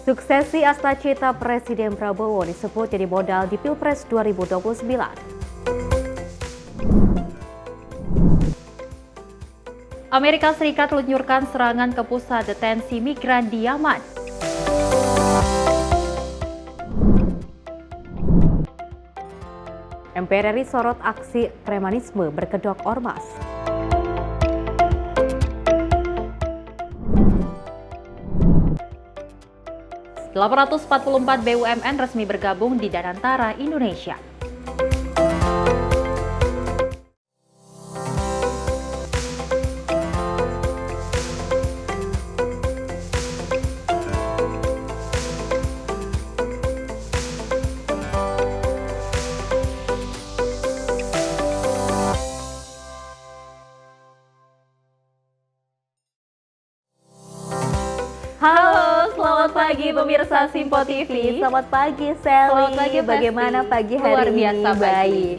Suksesi Astacita Presiden Prabowo disebut jadi modal di Pilpres 2029. Amerika Serikat luncurkan serangan ke pusat detensi migran di Yaman. MPR RI sorot aksi premanisme berkedok ormas. ...844 BUMN resmi bergabung di Danantara Indonesia. Halo, selamat pagi pemirsa Simpo TV. Selamat pagi Sally. Selamat pagi, bagaimana pagi hari luar ini? Biasa Baik.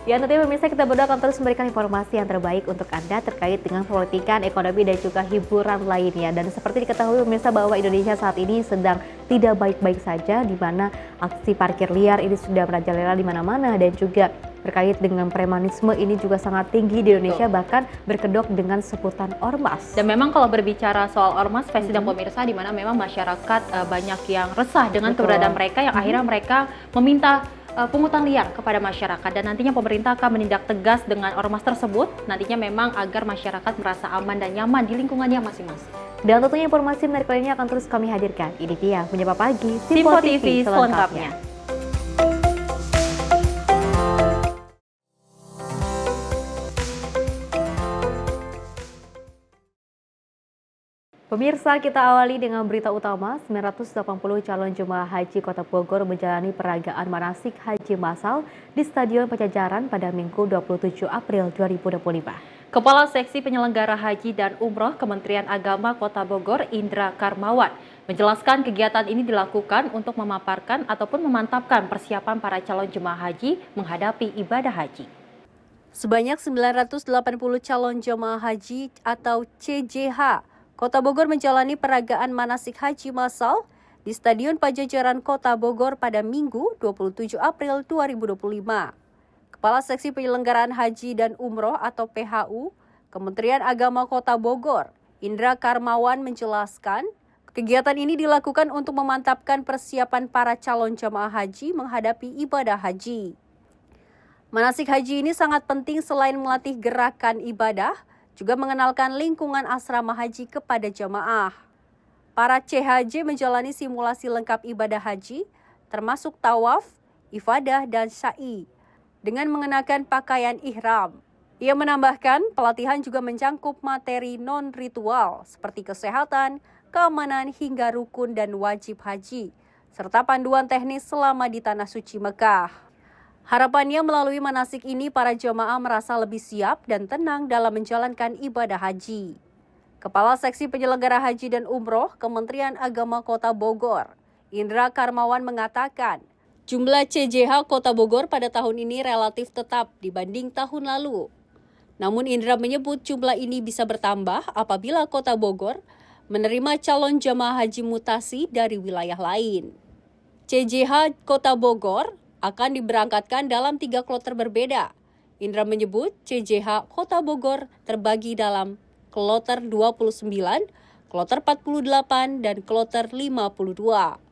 Ya, tentunya pemirsa kita berdua akan terus memberikan informasi yang terbaik untuk Anda terkait dengan politikan, ekonomi, dan juga hiburan lainnya. Dan seperti diketahui pemirsa bahwa Indonesia saat ini sedang tidak baik-baik saja, di mana aksi parkir liar ini sudah merajalela di mana-mana, dan juga terkait dengan premanisme ini juga sangat tinggi di Indonesia. Betul. Bahkan berkedok dengan sebutan ormas. Dan memang kalau berbicara soal ormas, dan pemirsa, di mana memang masyarakat banyak yang resah dengan keberadaan mereka, yang akhirnya mereka meminta pungutan liar kepada masyarakat, dan nantinya pemerintah akan menindak tegas dengan ormas tersebut, nantinya memang agar masyarakat merasa aman dan nyaman di lingkungannya masing-masing. Dan tentunya informasi menarik lainnya akan terus kami hadirkan. Ini dia Menyapa Pagi Simpo TV selengkapnya. Pemirsa, kita awali dengan berita utama. 980 calon jemaah haji Kota Bogor menjalani peragaan manasik haji massal di Stadion Pajajaran pada Minggu 27 April 2025. Kepala Seksi Penyelenggara Haji dan Umroh Kementerian Agama Kota Bogor, Indra Karmawan, menjelaskan kegiatan ini dilakukan untuk memaparkan ataupun memantapkan persiapan para calon jemaah haji menghadapi ibadah haji. Sebanyak 980 calon jemaah haji atau CJH Kota Bogor menjalani peragaan manasik haji massal di Stadion Pajajaran Kota Bogor pada Minggu 27 April 2025. Kepala Seksi Penyelenggaraan Haji dan Umroh atau PHU Kementerian Agama Kota Bogor, Indra Karmawan menjelaskan, kegiatan ini dilakukan untuk memantapkan persiapan para calon jemaah haji menghadapi ibadah haji. Manasik haji ini sangat penting selain melatih gerakan ibadah, juga mengenalkan lingkungan asrama haji kepada jamaah. Para CHJ menjalani simulasi lengkap ibadah haji, termasuk tawaf, ifadah, dan sa'i, dengan mengenakan pakaian ihram. Ia menambahkan, pelatihan juga mencangkup materi non-ritual, seperti kesehatan, keamanan, hingga rukun dan wajib haji, serta panduan teknis selama di Tanah Suci Mekah. Harapannya melalui manasik ini para jemaah merasa lebih siap dan tenang dalam menjalankan ibadah haji. Kepala Seksi Penyelenggara Haji dan Umroh Kementerian Agama Kota Bogor, Indra Karmawan mengatakan, jumlah CJH Kota Bogor pada tahun ini relatif tetap dibanding tahun lalu. Namun Indra menyebut jumlah ini bisa bertambah apabila Kota Bogor menerima calon jemaah haji mutasi dari wilayah lain. CJH Kota Bogor akan diberangkatkan dalam 3 kloter berbeda. Indra menyebut CJH Kota Bogor terbagi dalam kloter 29, kloter 48, dan kloter 52.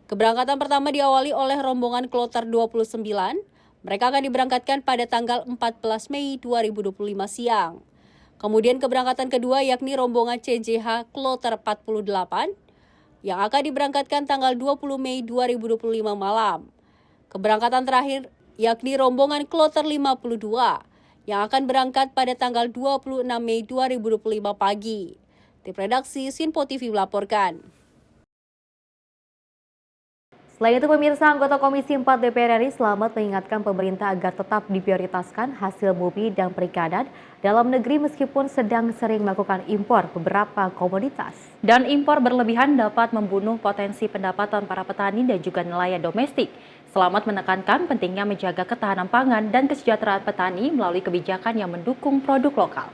Keberangkatan pertama diawali oleh rombongan kloter 29. Mereka akan diberangkatkan pada tanggal 14 Mei 2025 siang. Kemudian keberangkatan kedua yakni rombongan CJH kloter 48 yang akan diberangkatkan tanggal 20 Mei 2025 malam. Keberangkatan terakhir yakni rombongan kloter 52 yang akan berangkat pada tanggal 26 Mei 2025 pagi. Tim redaksi Simpo TV melaporkan. Selain itu pemirsa, anggota Komisi 4 DPR RI Slamet mengingatkan pemerintah agar tetap diprioritaskan hasil bumi dan perikanan dalam negeri meskipun sedang sering melakukan impor beberapa komoditas. Dan impor berlebihan dapat membunuh potensi pendapatan para petani dan juga nelayan domestik. Slamet menekankan pentingnya menjaga ketahanan pangan dan kesejahteraan petani melalui kebijakan yang mendukung produk lokal.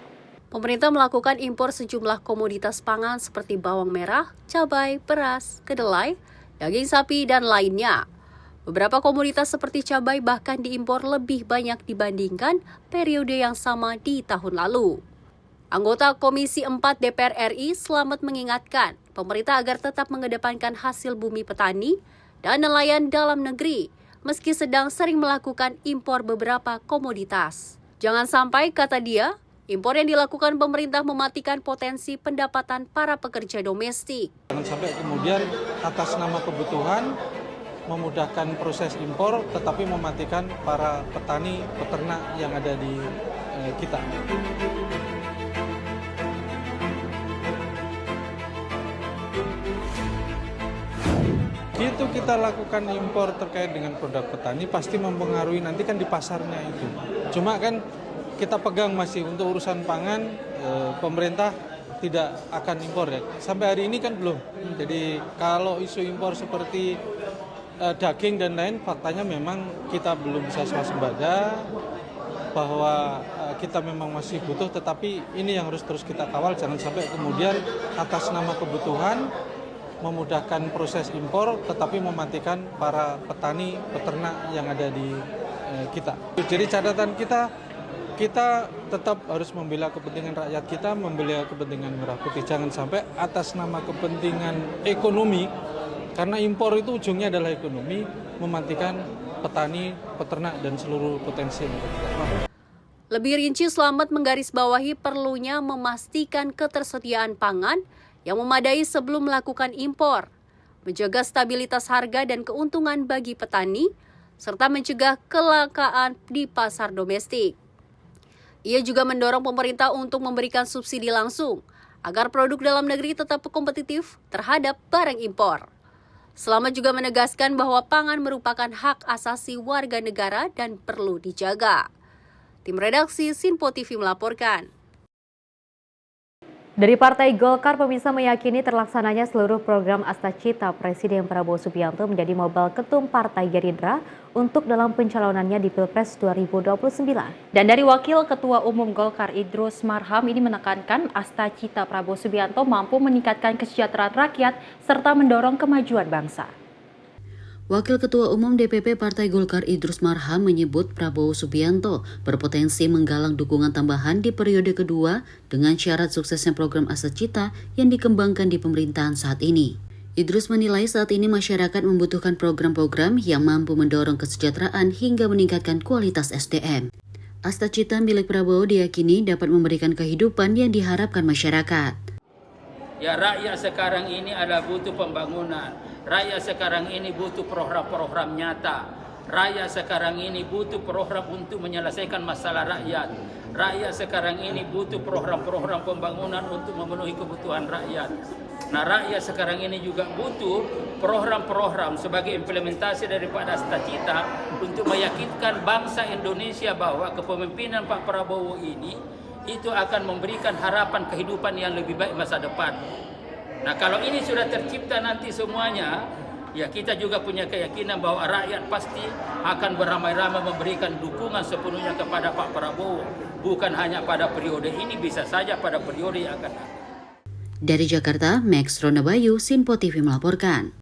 Pemerintah melakukan impor sejumlah komoditas pangan seperti bawang merah, cabai, beras, kedelai, daging sapi, dan lainnya. Beberapa komoditas seperti cabai bahkan diimpor lebih banyak dibandingkan periode yang sama di tahun lalu. Anggota Komisi 4 DPR RI Slamet mengingatkan pemerintah agar tetap mengedepankan hasil bumi petani dan nelayan dalam negeri, meski sedang sering melakukan impor beberapa komoditas. Jangan sampai, kata dia, impor yang dilakukan pemerintah mematikan potensi pendapatan para pekerja domestik. Jangan sampai kemudian atas nama kebutuhan memudahkan proses impor tetapi mematikan para petani, peternak yang ada di kita. Begitu kita lakukan impor terkait dengan produk petani pasti mempengaruhi nanti kan di pasarnya itu. Cuma kan kita pegang masih untuk urusan pangan, pemerintah tidak akan impor ya. Sampai hari ini kan belum. Jadi kalau isu impor seperti daging dan lain, faktanya memang kita belum bisa swasembada bahwa kita memang masih butuh, tetapi ini yang harus terus kita kawal. Jangan sampai kemudian atas nama kebutuhan memudahkan proses impor tetapi mematikan para petani, peternak yang ada di kita. Jadi catatan kita tetap harus membela kepentingan rakyat kita, membela kepentingan merah putih. Jangan sampai atas nama kepentingan ekonomi, karena impor itu ujungnya adalah ekonomi, mematikan petani, peternak, dan seluruh potensi yang ada. Lebih rinci, Slamet menggarisbawahi perlunya memastikan ketersediaan pangan yang memadai sebelum melakukan impor, menjaga stabilitas harga dan keuntungan bagi petani, serta mencegah kelangkaan di pasar domestik. Ia juga mendorong pemerintah untuk memberikan subsidi langsung agar produk dalam negeri tetap kompetitif terhadap barang impor. Slamet juga menegaskan bahwa pangan merupakan hak asasi warga negara dan perlu dijaga. Tim redaksi Sinpo TV melaporkan. Dari Partai Golkar, pemirsa meyakini terlaksananya seluruh program Astacita Presiden Prabowo Subianto menjadi modal ketum Partai Gerindra untuk dalam pencalonannya di Pilpres 2029. Dan dari Wakil Ketua Umum Golkar Idrus Marham ini menekankan Astacita Prabowo Subianto mampu meningkatkan kesejahteraan rakyat serta mendorong kemajuan bangsa. Wakil Ketua Umum DPP Partai Golkar Idrus Marham menyebut Prabowo Subianto berpotensi menggalang dukungan tambahan di periode kedua dengan syarat suksesnya program Astacita yang dikembangkan di pemerintahan saat ini. Idrus menilai saat ini masyarakat membutuhkan program-program yang mampu mendorong kesejahteraan hingga meningkatkan kualitas SDM. Astacita milik Prabowo diyakini dapat memberikan kehidupan yang diharapkan masyarakat. Ya, rakyat sekarang ini adalah butuh pembangunan. Rakyat sekarang ini butuh program-program nyata. Rakyat sekarang ini butuh program untuk menyelesaikan masalah rakyat. Rakyat sekarang ini butuh program-program pembangunan untuk memenuhi kebutuhan rakyat. Nah, rakyat sekarang ini juga butuh program-program sebagai implementasi daripada Astacita untuk meyakinkan bangsa Indonesia bahwa kepemimpinan Pak Prabowo ini itu akan memberikan harapan kehidupan yang lebih baik masa depan. Nah, kalau ini sudah tercipta nanti semuanya, ya kita juga punya keyakinan bahwa rakyat pasti akan beramai-ramai memberikan dukungan sepenuhnya kepada Pak Prabowo. Bukan hanya pada periode ini, bisa saja pada periode yang akan datang. Dari Jakarta, Max Ronabayu, Sinpo TV melaporkan.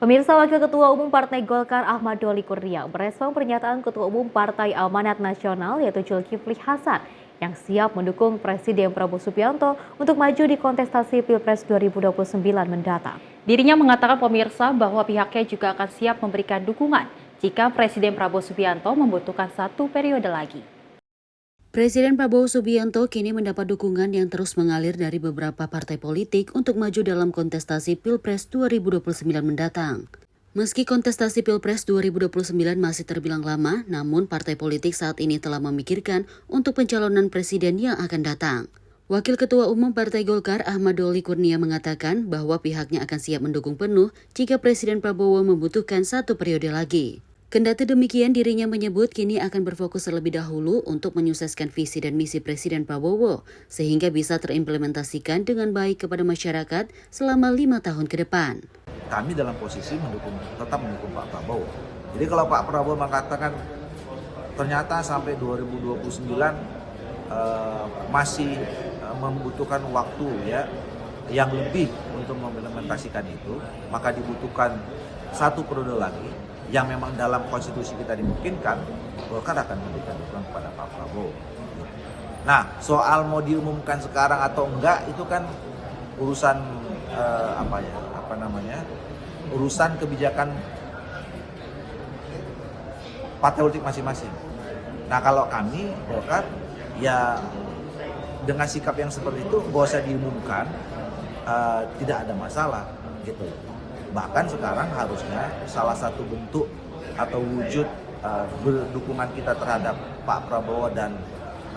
Pemirsa, Wakil Ketua Umum Partai Golkar Ahmad Doli Kurnia merespon pernyataan Ketua Umum Partai Amanat Nasional yaitu Zulkifli Hasan yang siap mendukung Presiden Prabowo Subianto untuk maju di kontestasi Pilpres 2029 mendatang. Dirinya mengatakan pemirsa bahwa pihaknya juga akan siap memberikan dukungan jika Presiden Prabowo Subianto membutuhkan 1 periode lagi. Presiden Prabowo Subianto kini mendapat dukungan yang terus mengalir dari beberapa partai politik untuk maju dalam kontestasi Pilpres 2029 mendatang. Meski kontestasi Pilpres 2029 masih terbilang lama, namun partai politik saat ini telah memikirkan untuk pencalonan presiden yang akan datang. Wakil Ketua Umum Partai Golkar Ahmad Doli Kurnia mengatakan bahwa pihaknya akan siap mendukung penuh jika Presiden Prabowo membutuhkan 1 periode lagi. Kendati demikian, dirinya menyebut kini akan berfokus terlebih dahulu untuk menyukseskan visi dan misi Presiden Prabowo, sehingga bisa terimplementasikan dengan baik kepada masyarakat selama 5 tahun ke depan. Kami dalam posisi tetap mendukung Pak Prabowo. Jadi kalau Pak Prabowo mengatakan ternyata sampai 2029 masih membutuhkan waktu ya yang lebih untuk mengimplementasikan itu, maka dibutuhkan 1 periode lagi yang memang dalam konstitusi kita dimungkinkan, Golkar akan memberikan dukungan kepada Pak Prabowo. Nah, soal mau diumumkan sekarang atau enggak itu kan urusan urusan kebijakan partai politik masing-masing. Nah, kalau kami Golkar ya dengan sikap yang seperti itu nggak usah diumumkan, tidak ada masalah gitu. Bahkan sekarang harusnya salah satu bentuk atau wujud dukungan kita terhadap Pak Prabowo dan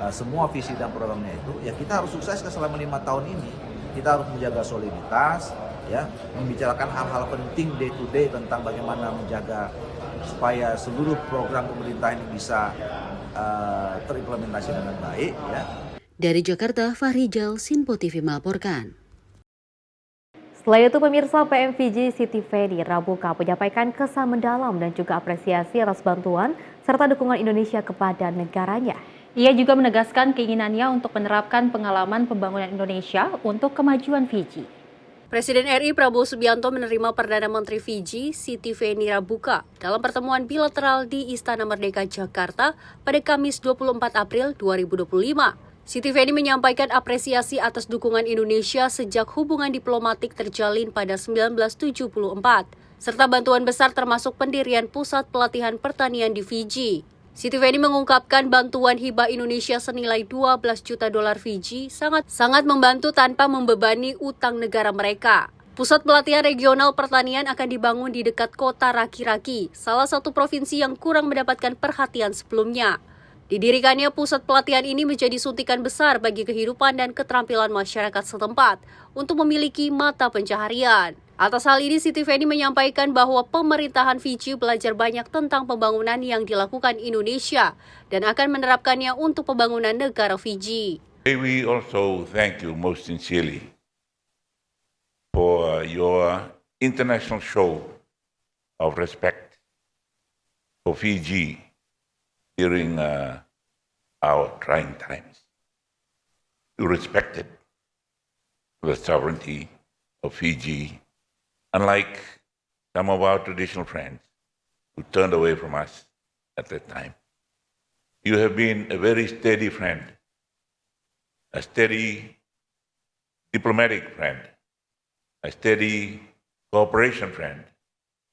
semua visi dan programnya itu, ya kita harus sukses selama 5 tahun ini. Kita harus menjaga soliditas, ya, membicarakan hal-hal penting day to day tentang bagaimana menjaga supaya seluruh program pemerintah ini bisa terimplementasi dengan baik, ya. Dari Jakarta, Fahri Jal, Sinpo TV melaporkan. Selain itu, pemirsa, PMVJ Siti Feni Rabuka menyampaikan kesan mendalam dan juga apresiasi atas bantuan serta dukungan Indonesia kepada negaranya. Ia juga menegaskan keinginannya untuk menerapkan pengalaman pembangunan Indonesia untuk kemajuan Fiji. Presiden RI Prabowo Subianto menerima Perdana Menteri Fiji Siti Feni Rabuka dalam pertemuan bilateral di Istana Merdeka Jakarta pada Kamis 24 April 2025. Siti Feni menyampaikan apresiasi atas dukungan Indonesia sejak hubungan diplomatik terjalin pada 1974, serta bantuan besar termasuk pendirian pusat pelatihan pertanian di Fiji. Siti Feni mengungkapkan bantuan hibah Indonesia senilai 12 juta dolar Fiji sangat membantu tanpa membebani utang negara mereka. Pusat pelatihan regional pertanian akan dibangun di dekat kota Raki-Raki, salah satu provinsi yang kurang mendapatkan perhatian sebelumnya. Didirikannya pusat pelatihan ini menjadi suntikan besar bagi kehidupan dan keterampilan masyarakat setempat untuk memiliki mata pencaharian. Atas hal ini, Siti Feni menyampaikan bahwa pemerintahan Fiji belajar banyak tentang pembangunan yang dilakukan Indonesia dan akan menerapkannya untuk pembangunan negara Fiji. We also thank you most sincerely for your international show of respect for Fiji during our trying times. You respected the sovereignty of Fiji, unlike some of our traditional friends who turned away from us at that time. You have been a very steady friend, a steady diplomatic friend, a steady cooperation friend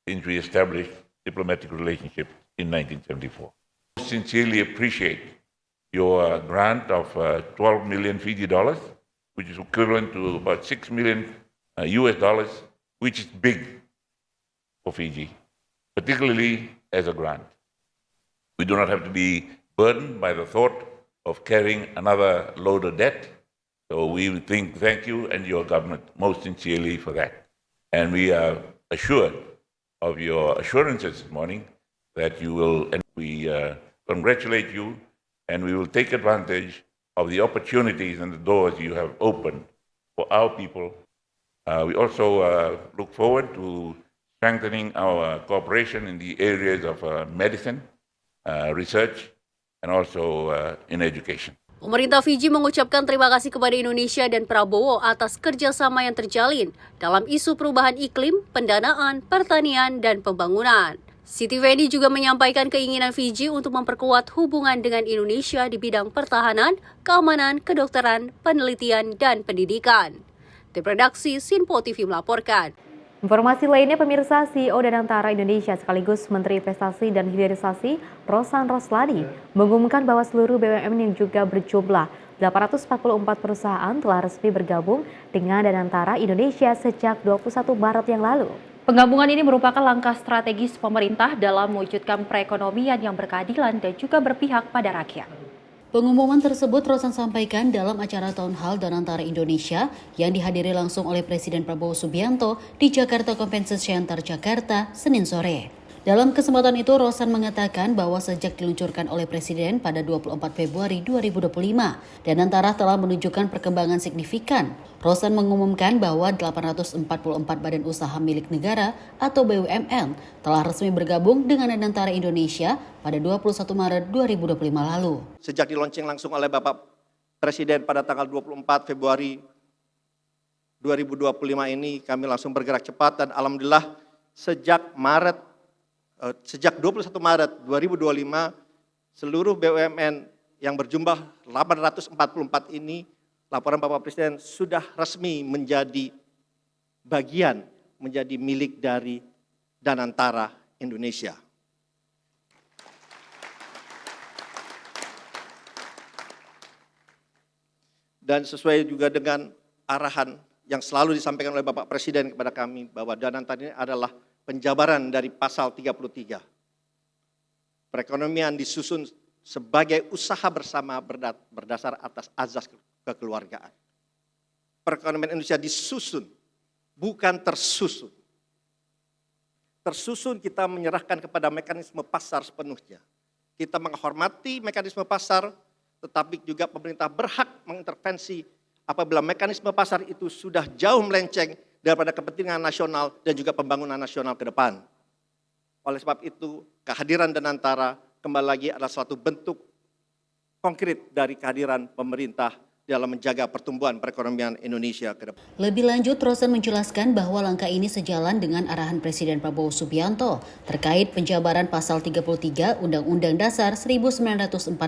since we established diplomatic relationships in 1974. Sincerely appreciate your grant of 12 million Fiji dollars, which is equivalent to about 6 million US dollars, which is big for Fiji, particularly as a grant. We do not have to be burdened by the thought of carrying another load of debt. So we thank you and your government most sincerely for that. And we are assured of your assurances this morning that you will, and we congratulate you, and we will take advantage of the opportunities and the doors you have opened for our people. We also look forward to strengthening our cooperation in the areas of medicine, research, and also in education. Pemerintah Fiji mengucapkan terima kasih kepada Indonesia dan Prabowo atas kerjasama yang terjalin dalam isu perubahan iklim, pendanaan, pertanian, dan pembangunan. Siti Feni juga menyampaikan keinginan Fiji untuk memperkuat hubungan dengan Indonesia di bidang pertahanan, keamanan, kedokteran, penelitian, dan pendidikan. Tim redaksi Sinpo TV melaporkan. Informasi lainnya, pemirsa, CEO Danantara Indonesia sekaligus Menteri Investasi dan Hilirisasi Rosan Roslani mengumumkan bahwa seluruh BUMN yang juga berjumlah 844 perusahaan telah resmi bergabung dengan Danantara Indonesia sejak 21 Maret yang lalu. Penggabungan ini merupakan langkah strategis pemerintah dalam mewujudkan perekonomian yang berkeadilan dan juga berpihak pada rakyat. Pengumuman tersebut Rosan sampaikan dalam acara Town Hall Danantara Indonesia yang dihadiri langsung oleh Presiden Prabowo Subianto di Jakarta Convention Center, Jakarta, Senin sore. Dalam kesempatan itu, Rosan mengatakan bahwa sejak diluncurkan oleh Presiden pada 24 Februari 2025, Danantara telah menunjukkan perkembangan signifikan. Rosan mengumumkan bahwa 844 badan usaha milik negara atau BUMN telah resmi bergabung dengan Danantara Indonesia pada 21 Maret 2025 lalu. Sejak dilaunching langsung oleh Bapak Presiden pada tanggal 24 Februari 2025 ini kami langsung bergerak cepat dan alhamdulillah sejak 21 Maret 2025 seluruh BUMN yang berjumlah 844 ini laporan Bapak Presiden sudah resmi menjadi bagian, menjadi milik dari Danantara Indonesia. Dan sesuai juga dengan arahan yang selalu disampaikan oleh Bapak Presiden kepada kami bahwa Danantara ini adalah penjabaran dari pasal 33. Perekonomian disusun sebagai usaha bersama berdasar atas azas kekeluargaan. Perekonomian Indonesia disusun, bukan tersusun. Tersusun kita menyerahkan kepada mekanisme pasar sepenuhnya. Kita menghormati mekanisme pasar, tetapi juga pemerintah berhak mengintervensi apabila mekanisme pasar itu sudah jauh melenceng daripada kepentingan nasional dan juga pembangunan nasional ke depan. Oleh sebab itu, kehadiran Danantara kembali lagi adalah suatu bentuk konkret dari kehadiran pemerintah dalam menjaga pertumbuhan perekonomian Indonesia ke depan. Lebih lanjut, Rosan menjelaskan bahwa langkah ini sejalan dengan arahan Presiden Prabowo Subianto terkait penjabaran pasal 33 Undang-Undang Dasar 1945,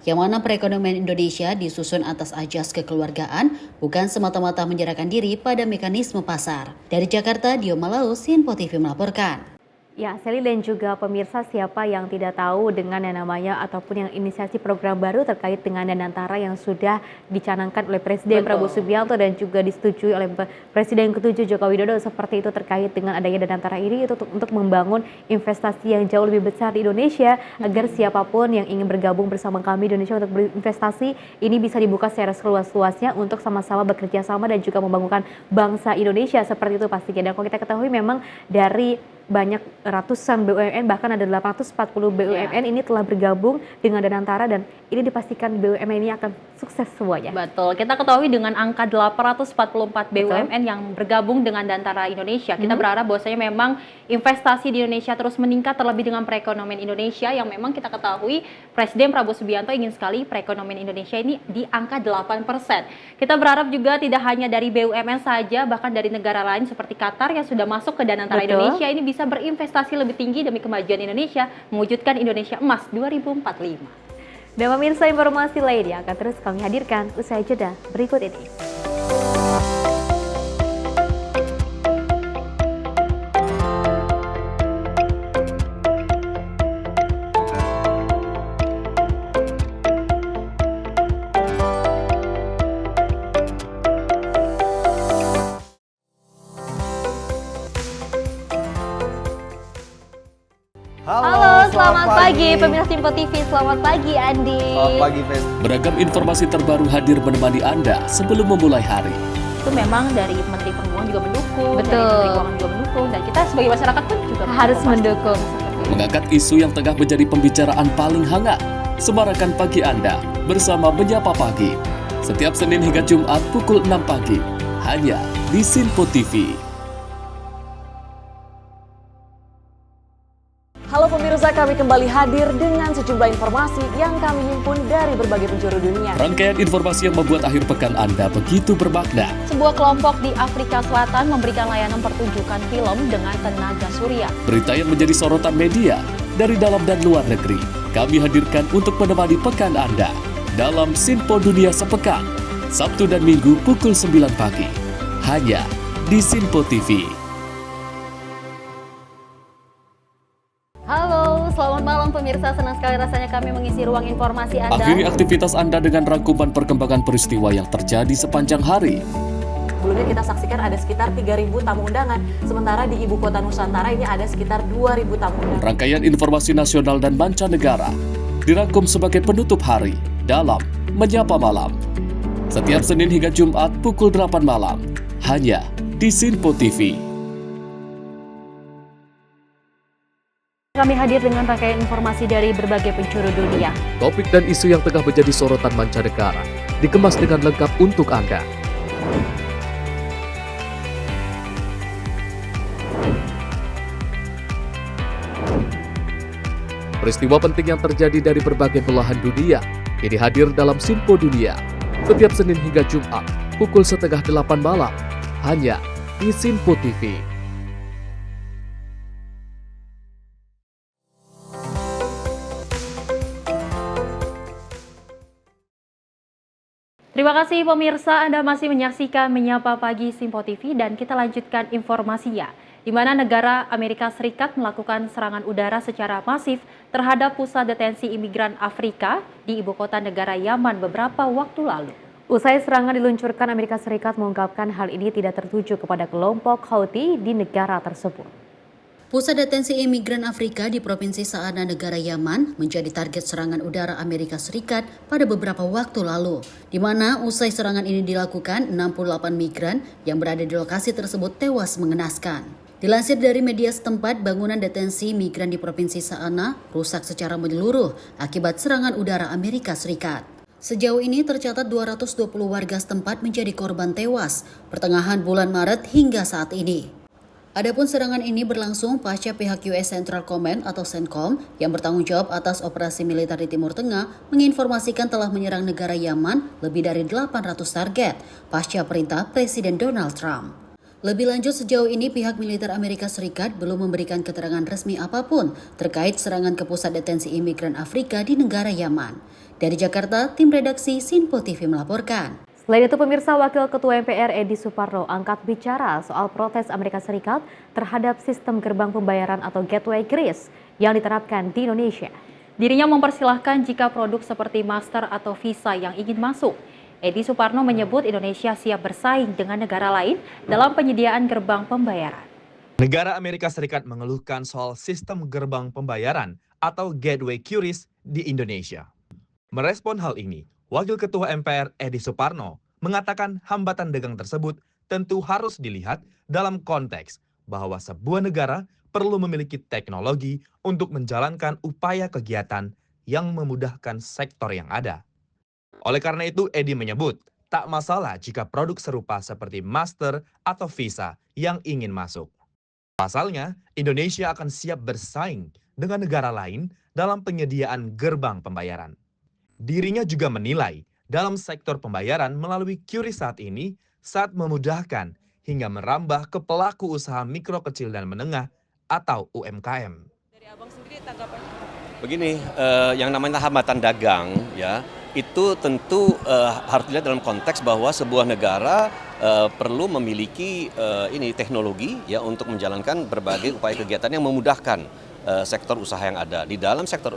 yang mana perekonomian Indonesia disusun atas ajas kekeluargaan, bukan semata-mata menyerahkan diri pada mekanisme pasar. Dari Jakarta, Dio Malaus, Sinpo TV melaporkan. Ya, Sally dan juga pemirsa, siapa yang tidak tahu dengan yang namanya ataupun yang inisiasi program baru terkait dengan Danantara yang sudah dicanangkan oleh Presiden Prabowo Subianto dan juga disetujui oleh Presiden ke-7 Joko Widodo seperti itu terkait dengan adanya Danantara ini itu untuk membangun investasi yang jauh lebih besar di Indonesia agar siapapun yang ingin bergabung bersama kami di Indonesia untuk berinvestasi ini bisa dibuka secara seluas-luasnya untuk sama-sama bekerja sama dan juga membangunkan bangsa Indonesia seperti itu pastinya. Dan kalau kita ketahui memang dari banyak ratusan BUMN, bahkan ada 840 BUMN ini telah bergabung dengan Danantara dan ini dipastikan BUMN ini akan sukses semuanya. Betul, kita ketahui dengan angka 844 BUMN yang bergabung dengan Danantara Indonesia, kita berharap bahwasanya memang investasi di Indonesia terus meningkat, terlebih dengan perekonomian Indonesia yang memang kita ketahui Presiden Prabowo Subianto ingin sekali perekonomian Indonesia ini di angka 8%. Kita berharap juga tidak hanya dari BUMN saja, bahkan dari negara lain seperti Qatar yang sudah masuk ke Danantara Indonesia ini bisa berinvestasi lebih tinggi demi kemajuan Indonesia, mewujudkan Indonesia Emas 2045. Dan pemirsa, informasi lainnya akan terus kami hadirkan usai jeda berikut ini. Halo, selamat pagi pemirsa Sinpo TV, selamat pagi Andi. Selamat pagi, Fen. Beragam informasi terbaru hadir menemani Anda sebelum memulai hari. Itu memang dari Menteri Perhubungan juga mendukung, Betul. dari Menteri Keuangan juga mendukung, dan kita sebagai masyarakat pun juga Harus mendukung. Mengangkat isu yang tengah menjadi pembicaraan paling hangat. Semarakan pagi Anda bersama Menyapa Pagi. Setiap Senin hingga Jumat pukul 6 pagi. Hanya di Sinpo TV. Halo pemirsa, kami kembali hadir dengan sejumlah informasi yang kami himpun dari berbagai penjuru dunia. Rangkaian informasi yang membuat akhir pekan Anda begitu bermakna. Sebuah kelompok di Afrika Selatan memberikan layanan pertunjukan film dengan tenaga surya. Berita yang menjadi sorotan media dari dalam dan luar negeri. Kami hadirkan untuk menemani pekan Anda dalam Sinpo Dunia Sepekan, Sabtu dan Minggu pukul 9 pagi. Hanya di Sinpo TV. Halo, selamat malam pemirsa. Senang sekali rasanya kami mengisi ruang informasi Anda. Akhiri aktivitas Anda dengan rangkuman perkembangan peristiwa yang terjadi sepanjang hari. Sebelumnya kita saksikan ada sekitar 3.000 tamu undangan, sementara di Ibu Kota Nusantara ini ada sekitar 2.000 tamu undangan. Rangkaian informasi nasional dan mancanegara dirangkum sebagai penutup hari dalam Menyapa Malam. Setiap Senin hingga Jumat pukul 8 malam. Hanya di Sinpo TV. Kami hadir dengan rangkaian informasi dari berbagai penjuru dunia. Topik dan isu yang tengah menjadi sorotan mancanegara dikemas dengan lengkap untuk Anda. Peristiwa penting yang terjadi dari berbagai belahan dunia ini hadir dalam Sinpo Dunia setiap Senin hingga Jumat pukul 7:30 malam, hanya di Sinpo TV. Terima kasih pemirsa, Anda masih menyaksikan Menyapa Pagi Simpo TV dan kita lanjutkan informasinya. Di mana negara Amerika Serikat melakukan serangan udara secara masif terhadap pusat detensi imigran Afrika di ibu kota negara Yaman beberapa waktu lalu. Usai serangan diluncurkan, Amerika Serikat mengungkapkan hal ini tidak tertuju kepada kelompok Houthi di negara tersebut. Pusat detensi imigran Afrika di Provinsi Sa'ana negara Yaman menjadi target serangan udara Amerika Serikat pada beberapa waktu lalu, di mana usai serangan ini dilakukan, 68 migran yang berada di lokasi tersebut tewas mengenaskan. Dilansir dari media setempat, bangunan detensi migran di Provinsi Sa'ana rusak secara menyeluruh akibat serangan udara Amerika Serikat. Sejauh ini tercatat 220 warga setempat menjadi korban tewas pertengahan bulan Maret hingga saat ini. Adapun serangan ini berlangsung pasca pihak US Central Command atau CENTCOM yang bertanggung jawab atas operasi militer di Timur Tengah menginformasikan telah menyerang negara Yaman lebih dari 800 target pasca perintah Presiden Donald Trump. Lebih lanjut, sejauh ini pihak militer Amerika Serikat belum memberikan keterangan resmi apapun terkait serangan ke pusat detensi imigran Afrika di negara Yaman. Dari Jakarta, tim redaksi Sinpo TV melaporkan. Selain itu, pemirsa, Wakil Ketua MPR Edi Suparno angkat bicara soal protes Amerika Serikat terhadap sistem gerbang pembayaran atau gateway kris yang diterapkan di Indonesia. Dirinya mempersilahkan jika produk seperti Master atau Visa yang ingin masuk. Edi Suparno menyebut Indonesia siap bersaing dengan negara lain dalam penyediaan gerbang pembayaran. Negara Amerika Serikat mengeluhkan soal sistem gerbang pembayaran atau gateway QRIS di Indonesia. Merespon hal ini, Wakil Ketua MPR Edi Suparno mengatakan hambatan dagang tersebut tentu harus dilihat dalam konteks bahwa sebuah negara perlu memiliki teknologi untuk menjalankan upaya kegiatan yang memudahkan sektor yang ada. Oleh karena itu, Edi menyebut tak masalah jika produk serupa seperti Master atau Visa yang ingin masuk. Pasalnya, Indonesia akan siap bersaing dengan negara lain dalam penyediaan gerbang pembayaran. Dirinya juga menilai dalam sektor pembayaran melalui QRIS saat memudahkan hingga merambah ke pelaku usaha mikro kecil dan menengah atau UMKM. Dari Abang sendiri tanggapannya? Begini, yang namanya hambatan dagang ya, itu tentu harus dilihat dalam konteks bahwa sebuah negara perlu memiliki teknologi ya untuk menjalankan berbagai upaya kegiatan yang memudahkan sektor usaha yang ada. Di dalam sektor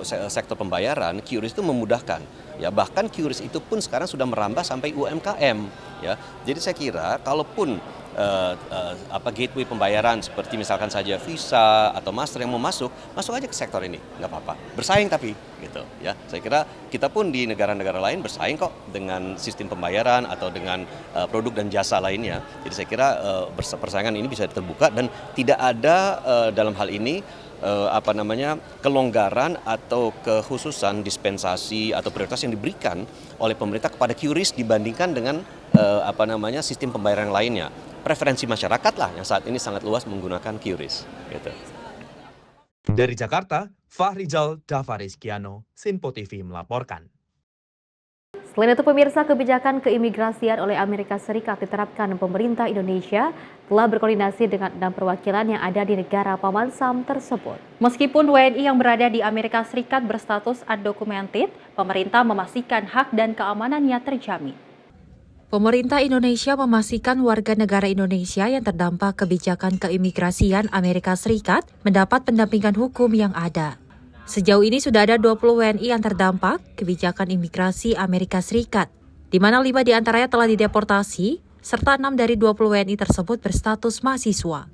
pembayaran, QRIS itu memudahkan. Ya, bahkan QRIS itu pun sekarang sudah merambah sampai UMKM. Ya, jadi saya kira kalaupun gateway pembayaran seperti misalkan saja Visa atau Master yang mau masuk aja ke sektor ini, nggak apa-apa. Bersaing tapi, gitu. Ya, saya kira kita pun di negara-negara lain bersaing kok dengan sistem pembayaran atau dengan produk dan jasa lainnya. Jadi saya kira persaingan ini bisa terbuka dan tidak ada dalam hal ini kelonggaran atau kekhususan dispensasi atau prioritas yang diberikan oleh pemerintah kepada QRIS dibandingkan dengan sistem pembayaran lainnya. Preferensi masyarakat lah yang saat ini sangat luas menggunakan QRIS. Gitu. Dari Jakarta, Fahrizal Davarizkiano, Sinpo TV melaporkan. Selain itu, pemirsa, kebijakan keimigrasian oleh Amerika Serikat diterapkan pemerintah Indonesia telah berkoordinasi dengan 6 perwakilan yang ada di negara paman SAM tersebut. Meskipun WNI yang berada di Amerika Serikat berstatus undocumented, pemerintah memastikan hak dan keamanannya terjamin. Pemerintah Indonesia memastikan warga negara Indonesia yang terdampak kebijakan keimigrasian Amerika Serikat mendapat pendampingan hukum yang ada. Sejauh ini sudah ada 20 WNI yang terdampak kebijakan imigrasi Amerika Serikat, di mana 5 diantaranya telah dideportasi, serta 6 dari 20 WNI tersebut berstatus mahasiswa.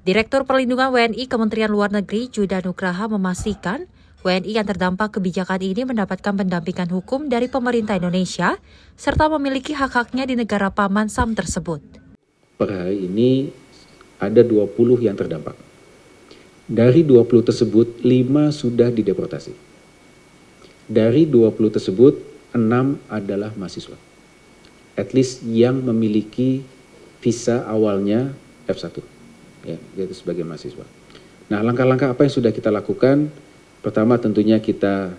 Direktur Perlindungan WNI Kementerian Luar Negeri Juda Nugraha memastikan WNI yang terdampak kebijakan ini mendapatkan pendampingan hukum dari pemerintah Indonesia, serta memiliki hak-haknya di negara paman SAM tersebut. Per hari ini ada 20 yang terdampak. Dari 20 tersebut, 5 sudah dideportasi. Dari 20 tersebut, 6 adalah mahasiswa. At least yang memiliki visa awalnya F1, ya, yaitu sebagai mahasiswa. Nah, langkah-langkah apa yang sudah kita lakukan? Pertama, tentunya kita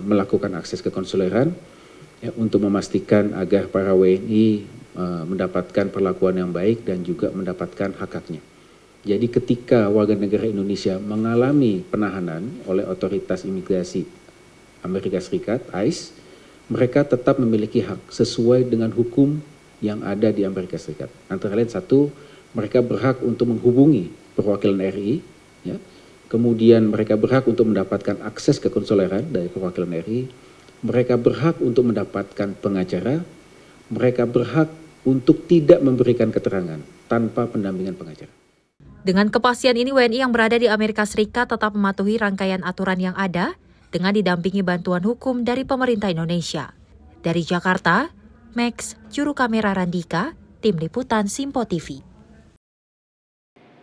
melakukan akses ke konsuleran ya, untuk memastikan agar para WNI mendapatkan perlakuan yang baik dan juga mendapatkan hak-haknya. Jadi ketika warga negara Indonesia mengalami penahanan oleh otoritas imigrasi Amerika Serikat, ICE, mereka tetap memiliki hak sesuai dengan hukum yang ada di Amerika Serikat. Antara lain satu, mereka berhak untuk menghubungi perwakilan RI, ya. Kemudian mereka berhak untuk mendapatkan akses ke konsuleran dari perwakilan RI, mereka berhak untuk mendapatkan pengacara, mereka berhak untuk tidak memberikan keterangan tanpa pendampingan pengacara. Dengan kepastian ini, WNI yang berada di Amerika Serikat tetap mematuhi rangkaian aturan yang ada dengan didampingi bantuan hukum dari pemerintah Indonesia. Dari Jakarta, Max, juru kamera Randika, tim liputan Simpo TV.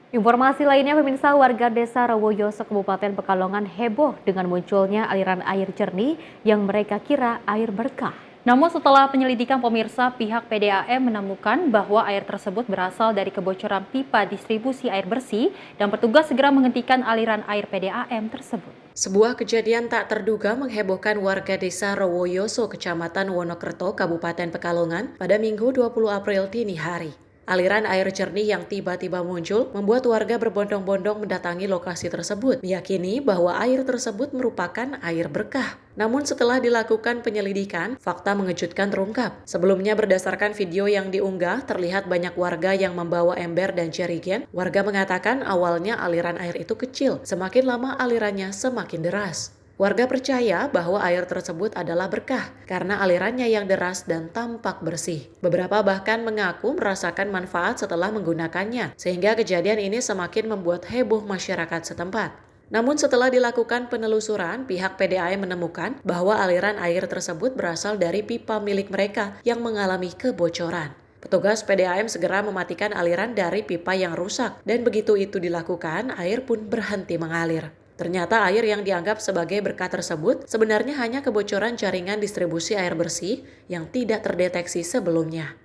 Informasi lainnya, pemirsa, warga desa Rawoyoso, Kabupaten Pekalongan heboh dengan munculnya aliran air jernih yang mereka kira air berkah. Namun setelah penyelidikan pemirsa, pihak PDAM menemukan bahwa air tersebut berasal dari kebocoran pipa distribusi air bersih dan petugas segera menghentikan aliran air PDAM tersebut. Sebuah kejadian tak terduga menghebohkan warga desa Rawoyoso, Kecamatan Wonokerto, Kabupaten Pekalongan pada Minggu 20 April dini hari. Aliran air jernih yang tiba-tiba muncul membuat warga berbondong-bondong mendatangi lokasi tersebut, meyakini bahwa air tersebut merupakan air berkah. Namun setelah dilakukan penyelidikan, fakta mengejutkan terungkap. Sebelumnya berdasarkan video yang diunggah, terlihat banyak warga yang membawa ember dan jerigen. Warga mengatakan awalnya aliran air itu kecil, semakin lama alirannya semakin deras. Warga percaya bahwa air tersebut adalah berkah karena alirannya yang deras dan tampak bersih. Beberapa bahkan mengaku merasakan manfaat setelah menggunakannya, sehingga kejadian ini semakin membuat heboh masyarakat setempat. Namun setelah dilakukan penelusuran, pihak PDAM menemukan bahwa aliran air tersebut berasal dari pipa milik mereka yang mengalami kebocoran. Petugas PDAM segera mematikan aliran dari pipa yang rusak, dan begitu itu dilakukan, air pun berhenti mengalir. Ternyata air yang dianggap sebagai berkah tersebut sebenarnya hanya kebocoran jaringan distribusi air bersih yang tidak terdeteksi sebelumnya.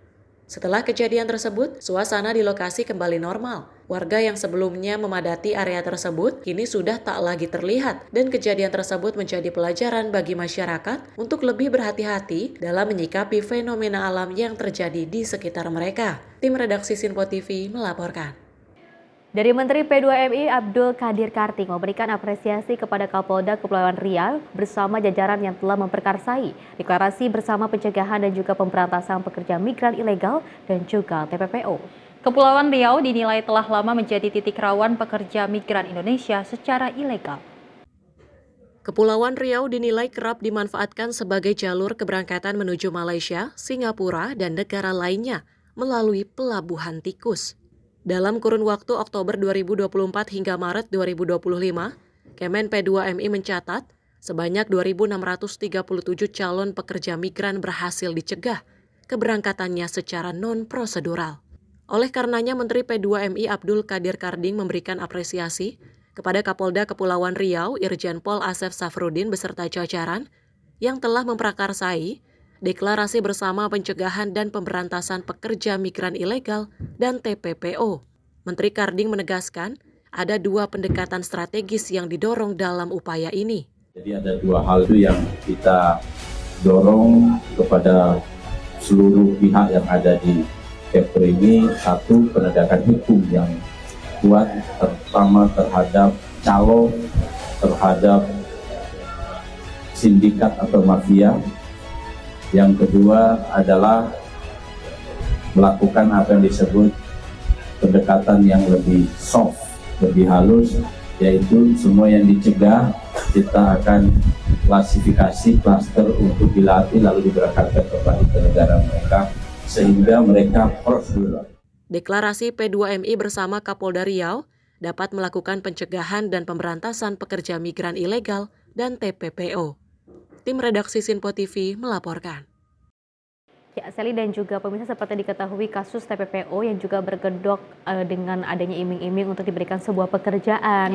Setelah kejadian tersebut, suasana di lokasi kembali normal. Warga yang sebelumnya memadati area tersebut kini sudah tak lagi terlihat, dan kejadian tersebut menjadi pelajaran bagi masyarakat untuk lebih berhati-hati dalam menyikapi fenomena alam yang terjadi di sekitar mereka. Tim redaksi Sinpo TV melaporkan. Dari Menteri P2MI Abdul Qadir Karting memberikan apresiasi kepada Kapolda Kepulauan Riau bersama jajaran yang telah memperkarsai deklarasi bersama pencegahan dan juga pemberantasan pekerja migran ilegal dan juga TPPO. Kepulauan Riau dinilai telah lama menjadi titik rawan pekerja migran Indonesia secara ilegal. Kepulauan Riau dinilai kerap dimanfaatkan sebagai jalur keberangkatan menuju Malaysia, Singapura, dan negara lainnya melalui pelabuhan tikus. Dalam kurun waktu Oktober 2024 hingga Maret 2025, Kemen P2MI mencatat sebanyak 2.637 calon pekerja migran berhasil dicegah keberangkatannya secara non-prosedural. Oleh karenanya, Menteri P2MI Abdul Qadir Karding memberikan apresiasi kepada Kapolda Kepulauan Riau Irjen Pol Asef Safrudin beserta jajaran yang telah memprakarsai deklarasi bersama pencegahan dan pemberantasan pekerja migran ilegal dan TPPO. Menteri Karding menegaskan ada dua pendekatan strategis yang didorong dalam upaya ini. Jadi ada dua hal itu yang kita dorong kepada seluruh pihak yang ada di Kepri ini. Satu, penegakan hukum yang kuat, terutama terhadap calo, terhadap sindikat atau mafia. Yang kedua adalah melakukan apa yang disebut pendekatan yang lebih soft, lebih halus, yaitu semua yang dicegah kita akan klasifikasi klaster untuk dilatih lalu diberangkatkan kembali ke negara mereka sehingga mereka prosedural. Deklarasi P2MI bersama Kapolda Riau dapat melakukan pencegahan dan pemberantasan pekerja migran ilegal dan TPPO. Tim redaksi Sinpo TV melaporkan. Ya, Sally dan juga pemirsa, seperti diketahui kasus TPPO yang juga berkedok dengan adanya iming-iming untuk diberikan sebuah pekerjaan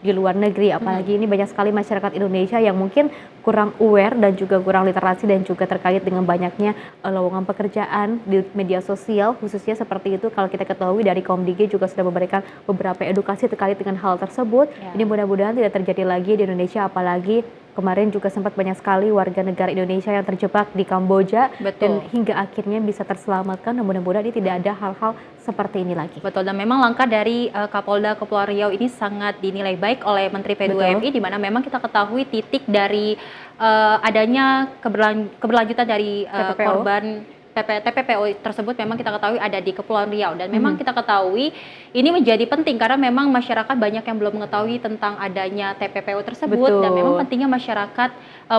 di luar negeri. Apalagi ini banyak sekali masyarakat Indonesia yang mungkin kurang aware dan juga kurang literasi dan juga terkait dengan banyaknya lowongan pekerjaan di media sosial, khususnya seperti itu. Kalau kita ketahui dari Komdigi juga sudah memberikan beberapa edukasi terkait dengan hal tersebut. Ini mudah-mudahan tidak terjadi lagi di Indonesia, apalagi kemarin juga sempat banyak sekali warga negara Indonesia yang terjebak di Kamboja. Betul. Dan hingga akhirnya bisa terselamatkan. Mudah-mudahan ini tidak ada hal-hal seperti ini lagi. Betul, dan memang langkah dari Kapolda Kepulauan Riau ini sangat dinilai baik oleh Menteri P2MI, di mana memang kita ketahui titik dari adanya keberlanjutan dari korban TPPO tersebut memang kita ketahui ada di Kepulauan Riau, dan memang kita ketahui ini menjadi penting karena memang masyarakat banyak yang belum mengetahui tentang adanya TPPO tersebut. Dan memang pentingnya masyarakat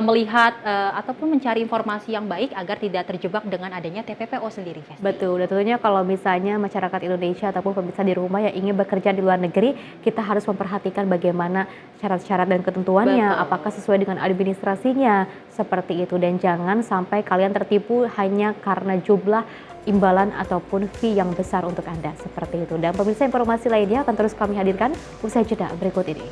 melihat ataupun mencari informasi yang baik agar tidak terjebak dengan adanya TPPO sendiri. Betul, dan tentunya kalau misalnya masyarakat Indonesia ataupun pemirsa di rumah yang ingin bekerja di luar negeri, kita harus memperhatikan bagaimana syarat-syarat dan ketentuannya, apakah sesuai dengan administrasinya, seperti itu. Dan jangan sampai kalian tertipu hanya karena jumlah imbalan ataupun fee yang besar untuk Anda, seperti itu. Dan pemirsa, informasi lainnya akan terus kami hadirkan usai jeda berikut ini.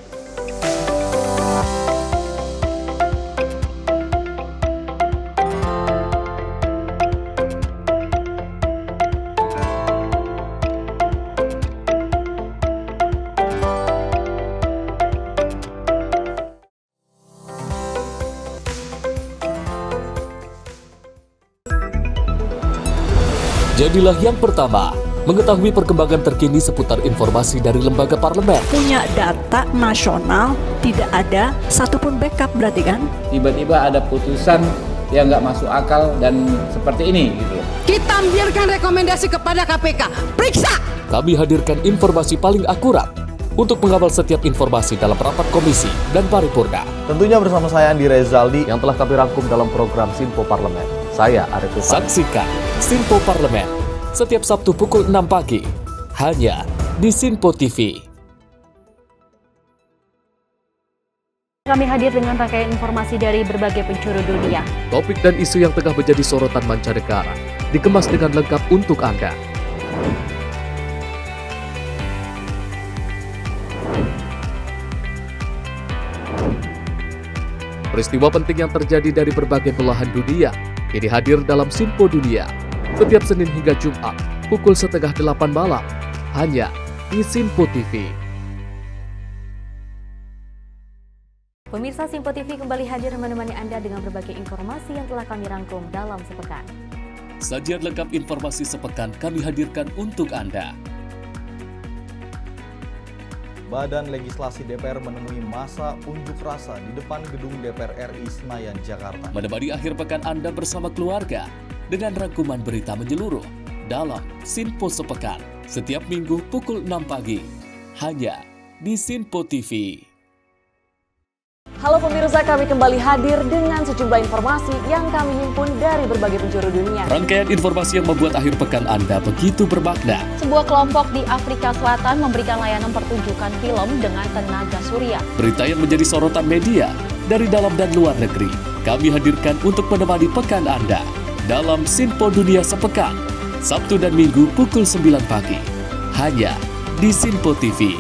Jadilah yang pertama mengetahui perkembangan terkini seputar informasi dari lembaga parlemen. Punya data nasional, tidak ada satupun backup berarti kan? Tiba-tiba ada putusan yang nggak masuk akal dan seperti ini gitu. Kita biarkan rekomendasi kepada KPK, periksa! Kami hadirkan informasi paling akurat untuk mengawal setiap informasi dalam rapat komisi dan paripurna. Tentunya bersama saya Andi Rezaldi yang telah kami rangkum dalam program Sinpo Parlemen. Saya Arif Tufan. Saksikan Sinpo Parlemen setiap Sabtu pukul 6 pagi hanya di Sinpo TV. Kami hadir dengan rangkaian informasi dari berbagai penjuru dunia. Topik dan isu yang tengah menjadi sorotan mancanegara dikemas dengan lengkap untuk Anda. Peristiwa penting yang terjadi dari berbagai belahan dunia ini hadir dalam Sinpo Dunia setiap Senin hingga Jumat pukul 7:30 malam hanya di Sinpo TV. Pemirsa, Sinpo TV kembali hadir menemani Anda dengan berbagai informasi yang telah kami rangkum dalam sepekan. Sajian lengkap informasi sepekan kami hadirkan untuk Anda. Badan Legislasi DPR menemui masa unjuk rasa di depan gedung DPR RI Senayan, Jakarta. Menemani akhir pekan Anda bersama keluarga dengan rangkuman berita menyeluruh dalam Sinpo Sepekan setiap minggu pukul 6 pagi hanya di Sinpo TV. Halo pemirsa, kami kembali hadir dengan sejumlah informasi yang kami himpun dari berbagai penjuru dunia. Rangkaian informasi yang membuat akhir pekan Anda begitu bermakna. Sebuah kelompok di Afrika Selatan memberikan layanan pertunjukan film dengan tenaga surya. Berita yang menjadi sorotan media dari dalam dan luar negeri kami hadirkan untuk menemani pekan Anda dalam Sinpo Dunia Sepekan, Sabtu dan Minggu pukul 9 pagi hanya di Sinpo TV.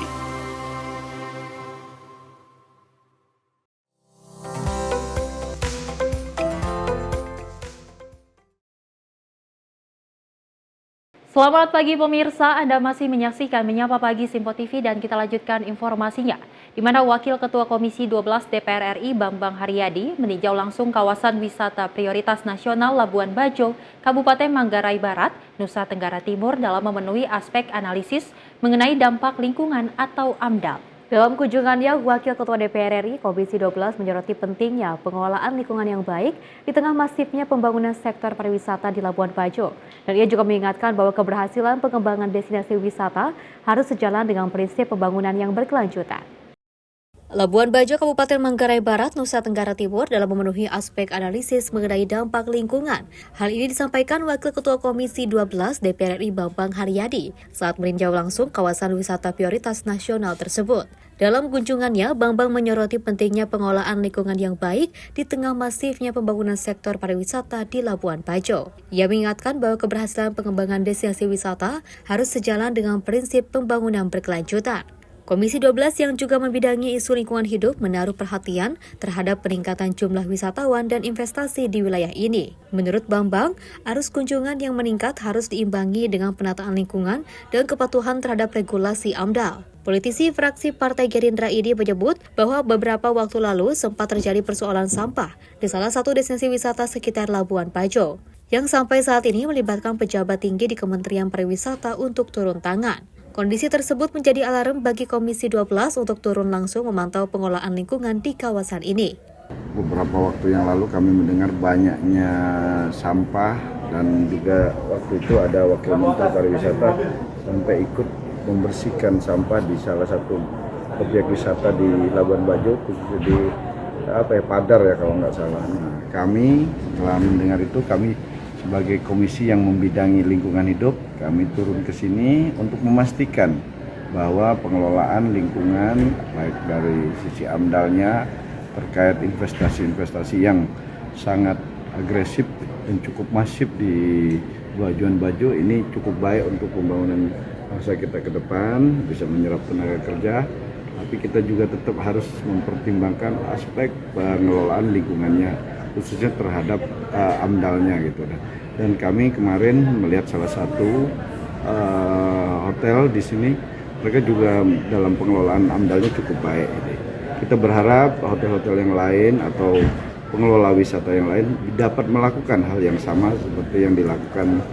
Selamat pagi pemirsa, Anda masih menyaksikan Menyapa Pagi Sinpo TV dan kita lanjutkan informasinya. Di mana Wakil Ketua Komisi 12 DPR RI Bambang Haryadi meninjau langsung kawasan wisata prioritas nasional Labuan Bajo, Kabupaten Manggarai Barat, Nusa Tenggara Timur dalam memenuhi aspek analisis mengenai dampak lingkungan atau AMDAL. Dalam kunjungannya, Wakil Ketua DPR RI Komisi 12 menyoroti pentingnya pengelolaan lingkungan yang baik di tengah masifnya pembangunan sektor pariwisata di Labuan Bajo. Dan ia juga mengingatkan bahwa keberhasilan pengembangan destinasi wisata harus sejalan dengan prinsip pembangunan yang berkelanjutan. Labuan Bajo, Kabupaten Manggarai Barat, Nusa Tenggara Timur dalam memenuhi aspek analisis mengenai dampak lingkungan. Hal ini disampaikan Wakil Ketua Komisi 12 DPR RI Bambang Haryadi saat meninjau langsung kawasan wisata prioritas nasional tersebut. Dalam kunjungannya, Bambang menyoroti pentingnya pengelolaan lingkungan yang baik di tengah masifnya pembangunan sektor pariwisata di Labuan Bajo. Ia mengingatkan bahwa keberhasilan pengembangan destinasi wisata harus sejalan dengan prinsip pembangunan berkelanjutan. Komisi 12 yang juga membidangi isu lingkungan hidup menaruh perhatian terhadap peningkatan jumlah wisatawan dan investasi di wilayah ini. Menurut Bambang, arus kunjungan yang meningkat harus diimbangi dengan penataan lingkungan dan kepatuhan terhadap regulasi AMDAL. Politisi fraksi Partai Gerindra ini menyebut bahwa beberapa waktu lalu sempat terjadi persoalan sampah di salah satu destinasi wisata sekitar Labuan Bajo, yang sampai saat ini melibatkan pejabat tinggi di Kementerian Pariwisata untuk turun tangan. Kondisi tersebut menjadi alarm bagi Komisi 12 untuk turun langsung memantau pengelolaan lingkungan di kawasan ini. Beberapa waktu yang lalu kami mendengar banyaknya sampah dan juga waktu itu ada Wakil Menteri Pariwisata sampai ikut membersihkan sampah di salah satu objek wisata di Labuan Bajo, khususnya di Padar ya kalau nggak salah. Nah, kami setelah mendengar itu, kami sebagai komisi yang membidangi lingkungan hidup, kami turun ke sini untuk memastikan bahwa pengelolaan lingkungan baik dari sisi AMDAL-nya terkait investasi-investasi yang sangat agresif dan cukup masif di Labuan Bajo ini cukup baik untuk pembangunan bangsa kita ke depan, bisa menyerap tenaga kerja, tapi kita juga tetap harus mempertimbangkan aspek pengelolaan lingkungannya, khususnya terhadap AMDAL-nya gitu. Dan kami kemarin melihat salah satu hotel di sini, mereka juga dalam pengelolaan AMDAL-nya cukup baik. Kita berharap hotel-hotel yang lain atau pengelola wisata yang lain dapat melakukan hal yang sama seperti yang dilakukan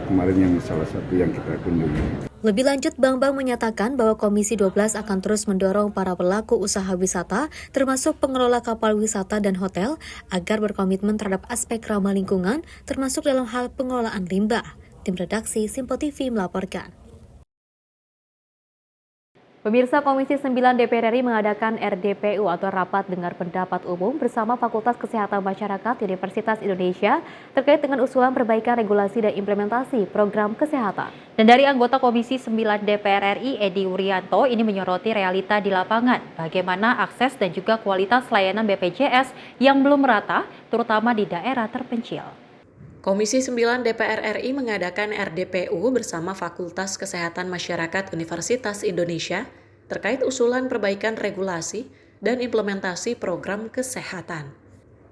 kemarin yang salah satu yang kita kunjungi. Lebih lanjut, Bambang menyatakan bahwa Komisi 12 akan terus mendorong para pelaku usaha wisata, termasuk pengelola kapal wisata dan hotel, agar berkomitmen terhadap aspek ramah lingkungan, termasuk dalam hal pengelolaan limbah. Tim redaksi Simpo TV melaporkan. Pemirsa, Komisi 9 DPR RI mengadakan RDPU atau Rapat Dengar Pendapat Umum bersama Fakultas Kesehatan Masyarakat Universitas Indonesia terkait dengan usulan perbaikan regulasi dan implementasi program kesehatan. Dan dari anggota Komisi 9 DPR RI, Edi Wuryanto, ini menyoroti realita di lapangan, bagaimana akses dan juga kualitas layanan BPJS yang belum merata, terutama di daerah terpencil. Komisi 9 DPR RI mengadakan RDPU bersama Fakultas Kesehatan Masyarakat Universitas Indonesia terkait usulan perbaikan regulasi dan implementasi program kesehatan.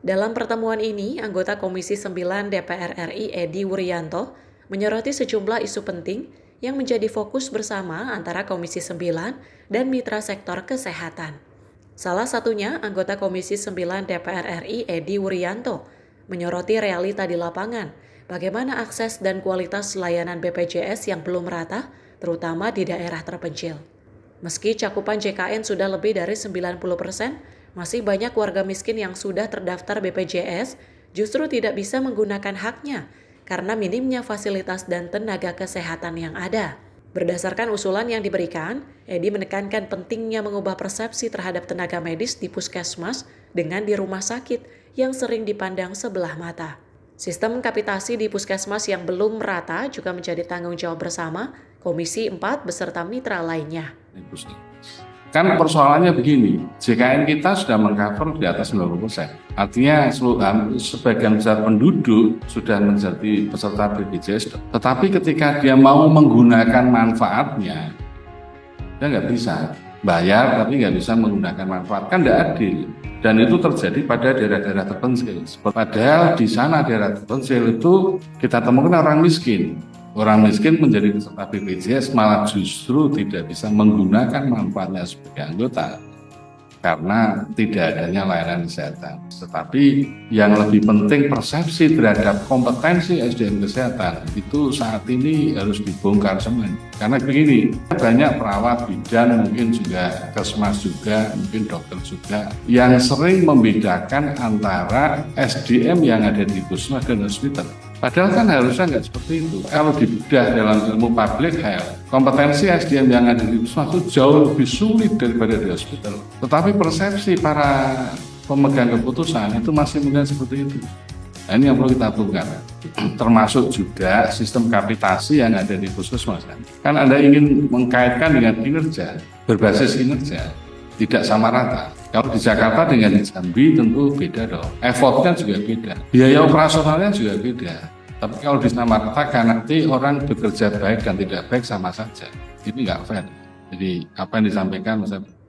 Dalam pertemuan ini, anggota Komisi 9 DPR RI Edi Wuryanto menyoroti sejumlah isu penting yang menjadi fokus bersama antara Komisi 9 dan mitra sektor kesehatan. Salah satunya anggota Komisi 9 DPR RI Edi Wuryanto menyoroti realita di lapangan, bagaimana akses dan kualitas layanan BPJS yang belum merata, terutama di daerah terpencil. Meski cakupan JKN sudah lebih dari 90%, masih banyak warga miskin yang sudah terdaftar BPJS justru tidak bisa menggunakan haknya karena minimnya fasilitas dan tenaga kesehatan yang ada. Berdasarkan usulan yang diberikan, Edi menekankan pentingnya mengubah persepsi terhadap tenaga medis di puskesmas dengan di rumah sakit yang sering dipandang sebelah mata. Sistem kapitasi di puskesmas yang belum merata juga menjadi tanggung jawab bersama Komisi 4 beserta mitra lainnya. Kan persoalannya begini, JKN kita sudah mengcover di atas 90%. Artinya sebagian besar penduduk sudah menjadi peserta BPJS. Tetapi ketika dia mau menggunakan manfaatnya, dia nggak bisa bayar tapi nggak bisa menggunakan manfaat. Kan nggak adil. Dan itu terjadi pada daerah-daerah terpencil. Padahal di sana daerah terpencil itu kita temukan orang miskin. Orang miskin menjadi peserta BPJS malah justru tidak bisa menggunakan manfaatnya sebagai anggota karena tidak adanya layanan kesehatan. Tetapi yang lebih penting persepsi terhadap kompetensi SDM kesehatan itu saat ini harus dibongkar semuanya. Karena begini, banyak perawat, bidan, mungkin juga kesmas juga, mungkin dokter juga yang sering membedakan antara SDM yang ada di puskesmas dan hospital. Padahal kan harusnya nggak seperti itu. Kalau dibedah dalam ilmu public health, kompetensi SDM yang ada di puskesmas itu jauh lebih sulit daripada di hospital. Tetapi persepsi para pemegang keputusan itu masih mungkin seperti itu. Nah, ini yang perlu kita bongkar. Termasuk juga sistem kapitasi yang ada di puskesmas. Kan Anda ingin mengkaitkan dengan kinerja, berbasis kinerja, tidak sama rata. Kalau di Jakarta dengan di Jambi tentu beda dong. Effortnya juga beda. Biaya operasionalnya juga beda. Tapi kalau disamaratakan nanti orang bekerja baik dan tidak baik sama saja. Ini nggak fair. Jadi apa yang disampaikan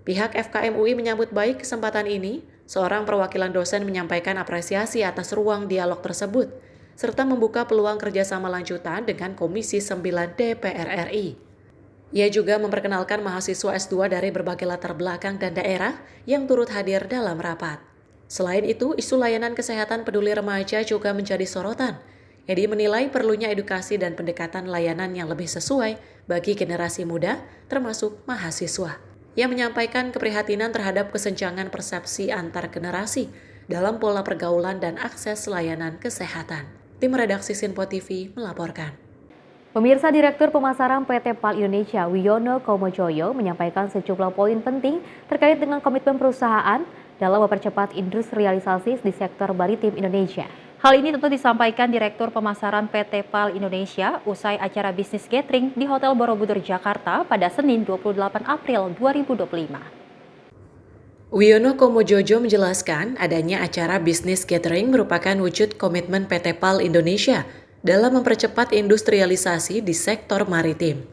Pihak FKM UI menyambut baik kesempatan ini. Seorang perwakilan dosen menyampaikan apresiasi atas ruang dialog tersebut, serta membuka peluang kerjasama lanjutan dengan Komisi 9 DPR RI. Ia juga memperkenalkan mahasiswa S2 dari berbagai latar belakang dan daerah yang turut hadir dalam rapat. Selain itu, isu layanan kesehatan peduli remaja juga menjadi sorotan. Edi menilai perlunya edukasi dan pendekatan layanan yang lebih sesuai bagi generasi muda, termasuk mahasiswa. Ia menyampaikan keprihatinan terhadap kesenjangan persepsi antar generasi dalam pola pergaulan dan akses layanan kesehatan. Tim redaksi Sinpo TV melaporkan. Pemirsa, Direktur Pemasaran PT PAL Indonesia Wiono Komojoyo menyampaikan sejumlah poin penting terkait dengan komitmen perusahaan dalam mempercepat industrialisasi di sektor maritim Indonesia. Hal ini tentu disampaikan Direktur Pemasaran PT PAL Indonesia usai acara bisnis gathering di Hotel Borobudur, Jakarta pada Senin 28 April 2025. Wiono Komojojo menjelaskan adanya acara bisnis gathering merupakan wujud komitmen PT PAL Indonesia dalam mempercepat industrialisasi di sektor maritim.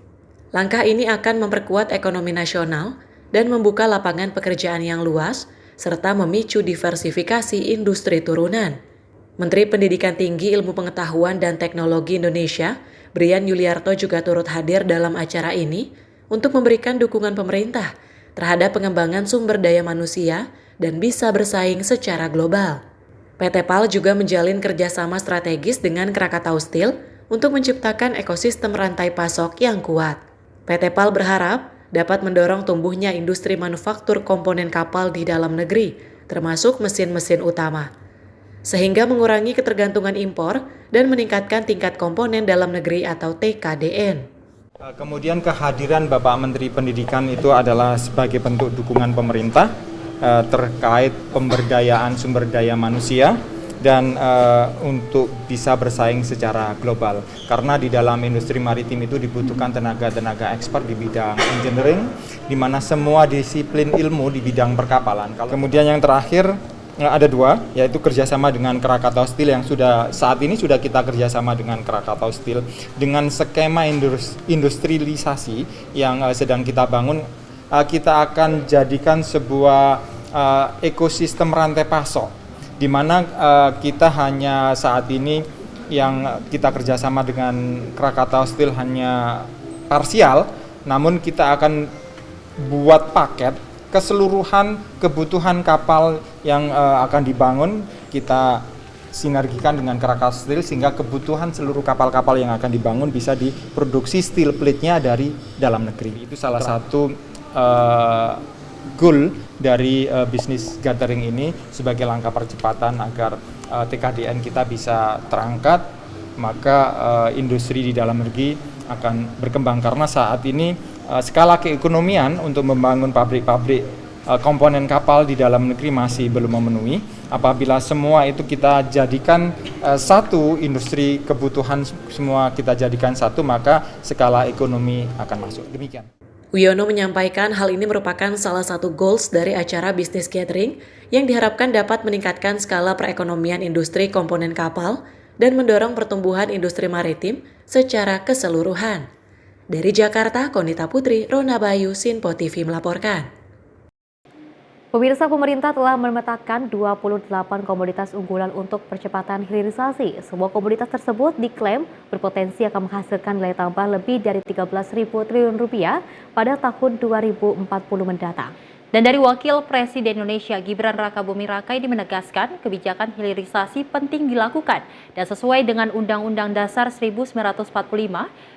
Langkah ini akan memperkuat ekonomi nasional dan membuka lapangan pekerjaan yang luas, serta memicu diversifikasi industri turunan. Menteri Pendidikan Tinggi, Ilmu Pengetahuan dan Teknologi Indonesia, Brian Yuliarto juga turut hadir dalam acara ini untuk memberikan dukungan pemerintah terhadap pengembangan sumber daya manusia dan bisa bersaing secara global. PT PAL juga menjalin kerjasama strategis dengan Krakatau Steel untuk menciptakan ekosistem rantai pasok yang kuat. PT PAL berharap dapat mendorong tumbuhnya industri manufaktur komponen kapal di dalam negeri, termasuk mesin-mesin utama, sehingga mengurangi ketergantungan impor dan meningkatkan tingkat komponen dalam negeri atau TKDN. Kemudian kehadiran Bapak Menteri Pendidikan itu adalah sebagai bentuk dukungan pemerintah terkait pemberdayaan sumber daya manusia dan untuk bisa bersaing secara global. Karena di dalam industri maritim itu dibutuhkan tenaga-tenaga expert di bidang engineering, di mana semua disiplin ilmu di bidang perkapalan. Kemudian yang terakhir ada dua, yaitu kerjasama dengan Krakatau Steel yang saat ini sudah kita kerjasama dengan Krakatau Steel dengan skema industrialisasi yang sedang kita bangun. Kita akan jadikan sebuah ekosistem rantai pasok, di mana kita hanya saat ini yang kita kerjasama dengan Krakatau Steel hanya parsial, namun kita akan buat paket keseluruhan kebutuhan kapal yang akan dibangun, kita sinergikan dengan Krakatau Steel sehingga kebutuhan seluruh kapal-kapal yang akan dibangun bisa diproduksi steel plate-nya dari dalam negeri. Itu salah satu goal dari bisnis gathering ini sebagai langkah percepatan agar TKDN kita bisa terangkat, maka industri di dalam negeri akan berkembang karena saat ini skala keekonomian untuk membangun pabrik-pabrik komponen kapal di dalam negeri masih belum memenuhi. Apabila semua itu kita jadikan satu industri kebutuhan, semua kita jadikan satu, maka skala ekonomi akan masuk. Demikian. Wiono menyampaikan hal ini merupakan salah satu goals dari acara bisnis gathering yang diharapkan dapat meningkatkan skala perekonomian industri komponen kapal dan mendorong pertumbuhan industri maritim secara keseluruhan. Dari Jakarta, Konita Putri, Rona Bayu, Sinpo TV melaporkan. Pemirsa, pemerintah telah memetakan 28 komoditas unggulan untuk percepatan hilirisasi. Semua komoditas tersebut diklaim berpotensi akan menghasilkan nilai tambah lebih dari 13.000 triliun rupiah pada tahun 2040 mendatang. Dan dari Wakil Presiden Indonesia Gibran Rakabuming Raka ini menegaskan kebijakan hilirisasi penting dilakukan dan sesuai dengan Undang-Undang Dasar 1945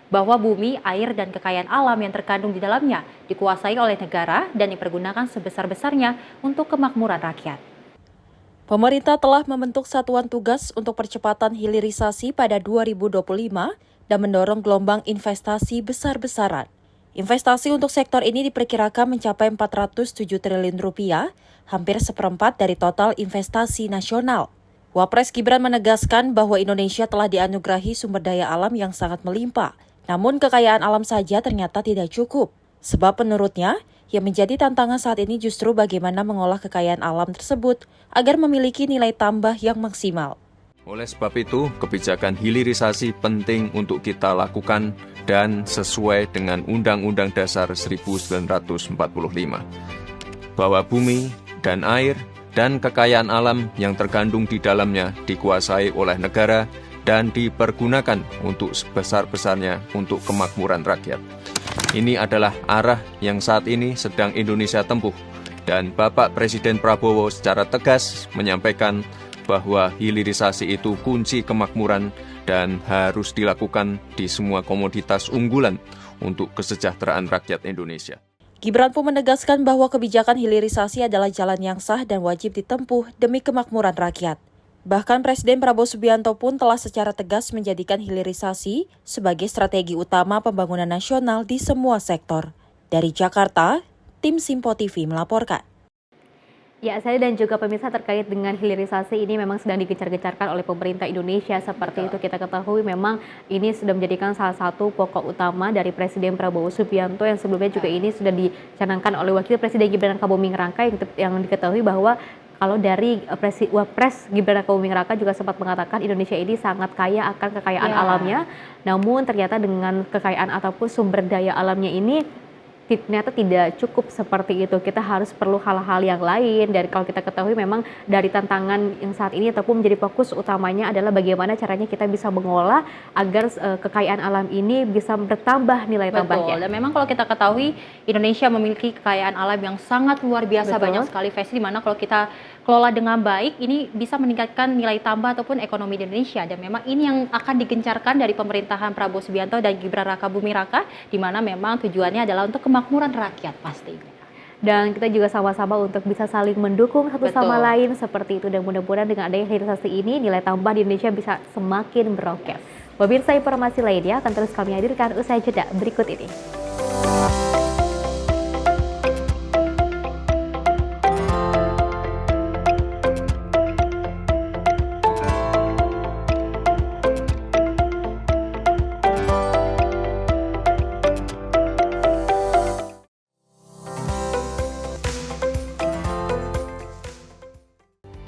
bahwa bumi, air, dan kekayaan alam yang terkandung di dalamnya dikuasai oleh negara dan dipergunakan sebesar-besarnya untuk kemakmuran rakyat. Pemerintah telah membentuk satuan tugas untuk percepatan hilirisasi pada 2025 dan mendorong gelombang investasi besar-besaran. Investasi untuk sektor ini diperkirakan mencapai 407 triliun rupiah, hampir seperempat dari total investasi nasional. Wapres Gibran menegaskan bahwa Indonesia telah dianugerahi sumber daya alam yang sangat melimpah, namun kekayaan alam saja ternyata tidak cukup. Sebab menurutnya, yang menjadi tantangan saat ini justru bagaimana mengolah kekayaan alam tersebut agar memiliki nilai tambah yang maksimal. Oleh sebab itu, kebijakan hilirisasi penting untuk kita lakukan dan sesuai dengan Undang-Undang Dasar 1945. Bahwa bumi dan air dan kekayaan alam yang terkandung di dalamnya dikuasai oleh negara dan dipergunakan untuk sebesar-besarnya untuk kemakmuran rakyat. Ini adalah arah yang saat ini sedang Indonesia tempuh. Dan Bapak Presiden Prabowo secara tegas menyampaikan bahwa hilirisasi itu kunci kemakmuran dan harus dilakukan di semua komoditas unggulan untuk kesejahteraan rakyat Indonesia. Gibran pun menegaskan bahwa kebijakan hilirisasi adalah jalan yang sah dan wajib ditempuh demi kemakmuran rakyat. Bahkan Presiden Prabowo Subianto pun telah secara tegas menjadikan hilirisasi sebagai strategi utama pembangunan nasional di semua sektor. Dari Jakarta, tim Simpo TV melaporkan. Ya, saya dan juga pemirsa terkait dengan hilirisasi ini memang sedang digencar-gencarkan oleh pemerintah Indonesia. Seperti itu kita ketahui memang ini sudah menjadikan salah satu pokok utama dari Presiden Prabowo Subianto yang sebelumnya juga ini sudah dicanangkan oleh Wakil Presiden Gibran Rakabuming Raka yang diketahui bahwa kalau dari Wapres Gibran Rakabuming Raka juga sempat mengatakan Indonesia ini sangat kaya akan kekayaan alamnya. Namun ternyata dengan kekayaan ataupun sumber daya alamnya ini ternyata tidak cukup seperti itu. Kita harus perlu hal-hal yang lain. Dan kalau kita ketahui memang dari tantangan yang saat ini ataupun menjadi fokus utamanya adalah bagaimana caranya kita bisa mengolah agar kekayaan alam ini bisa bertambah nilai tambahnya. Dan memang kalau kita ketahui Indonesia memiliki kekayaan alam yang sangat luar biasa, banyak sekali Festi, di mana kalau kita kelola dengan baik ini bisa meningkatkan nilai tambah ataupun ekonomi di Indonesia. Dan memang ini yang akan digencarkan dari pemerintahan Prabowo Subianto dan Gibran Rakabuming Raka, di mana memang tujuannya adalah untuk kemakmuran rakyat pastinya. Dan kita juga sama-sama untuk bisa saling mendukung satu sama lain seperti itu. Dan mudah-mudahan dengan adanya hilirisasi ini nilai tambah di Indonesia bisa semakin meroket. Pemirsa, informasi lainnya akan terus kami hadirkan usai jeda berikut ini.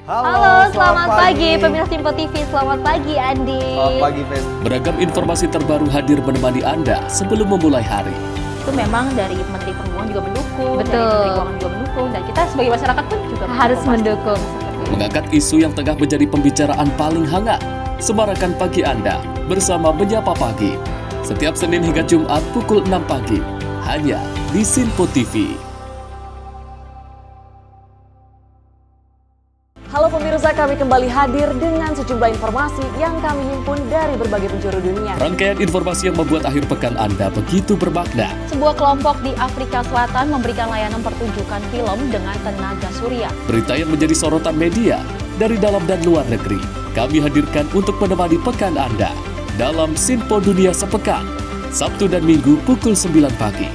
Halo, selamat pagi pemirsa Simpo TV. Selamat pagi Andi. Selamat pagi Fes. Beragam informasi terbaru hadir menemani Anda sebelum memulai hari. Itu memang dari Menteri Perhubungan juga mendukung, Betul. dari Menteri Keuangan juga mendukung, dan kita sebagai masyarakat pun juga Harus mendukung. Mengangkat isu yang tengah menjadi pembicaraan paling hangat. Semarakan pagi Anda bersama Menyapa Pagi. Setiap Senin hingga Jumat pukul 6 pagi. Hanya di Simpo TV. Halo pemirsa, kami kembali hadir dengan sejumlah informasi yang kami himpun dari berbagai penjuru dunia. Rangkaian informasi yang membuat akhir pekan Anda begitu bermakna. Sebuah kelompok di Afrika Selatan memberikan layanan pertunjukan film dengan tenaga surya. Berita yang menjadi sorotan media dari dalam dan luar negeri. Kami hadirkan untuk menemani pekan Anda dalam Simpo Dunia Sepekan. Sabtu dan Minggu pukul 9 pagi.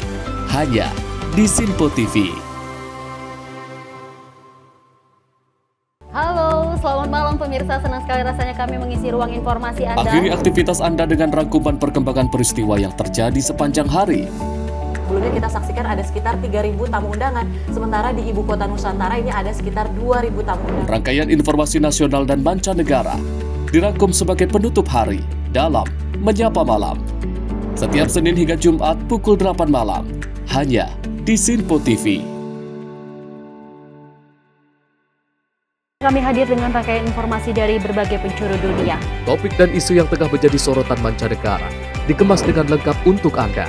Hanya di Simpo TV. Halo, selamat malam pemirsa. Senang sekali rasanya kami mengisi ruang informasi Anda. Akhiri aktivitas Anda dengan rangkuman perkembangan peristiwa yang terjadi sepanjang hari. Sebelumnya kita saksikan ada sekitar 3.000 tamu undangan, sementara di Ibu Kota Nusantara ini ada sekitar 2.000 tamu undangan. Rangkaian informasi nasional dan mancanegara dirangkum sebagai penutup hari dalam Menyapa Malam. Setiap Senin hingga Jumat pukul 8 malam, hanya di Simpo TV. Kami hadir dengan rangkaian informasi dari berbagai penjuru dunia. Topik dan isu yang tengah menjadi sorotan mancanegara dikemas dengan lengkap untuk Anda.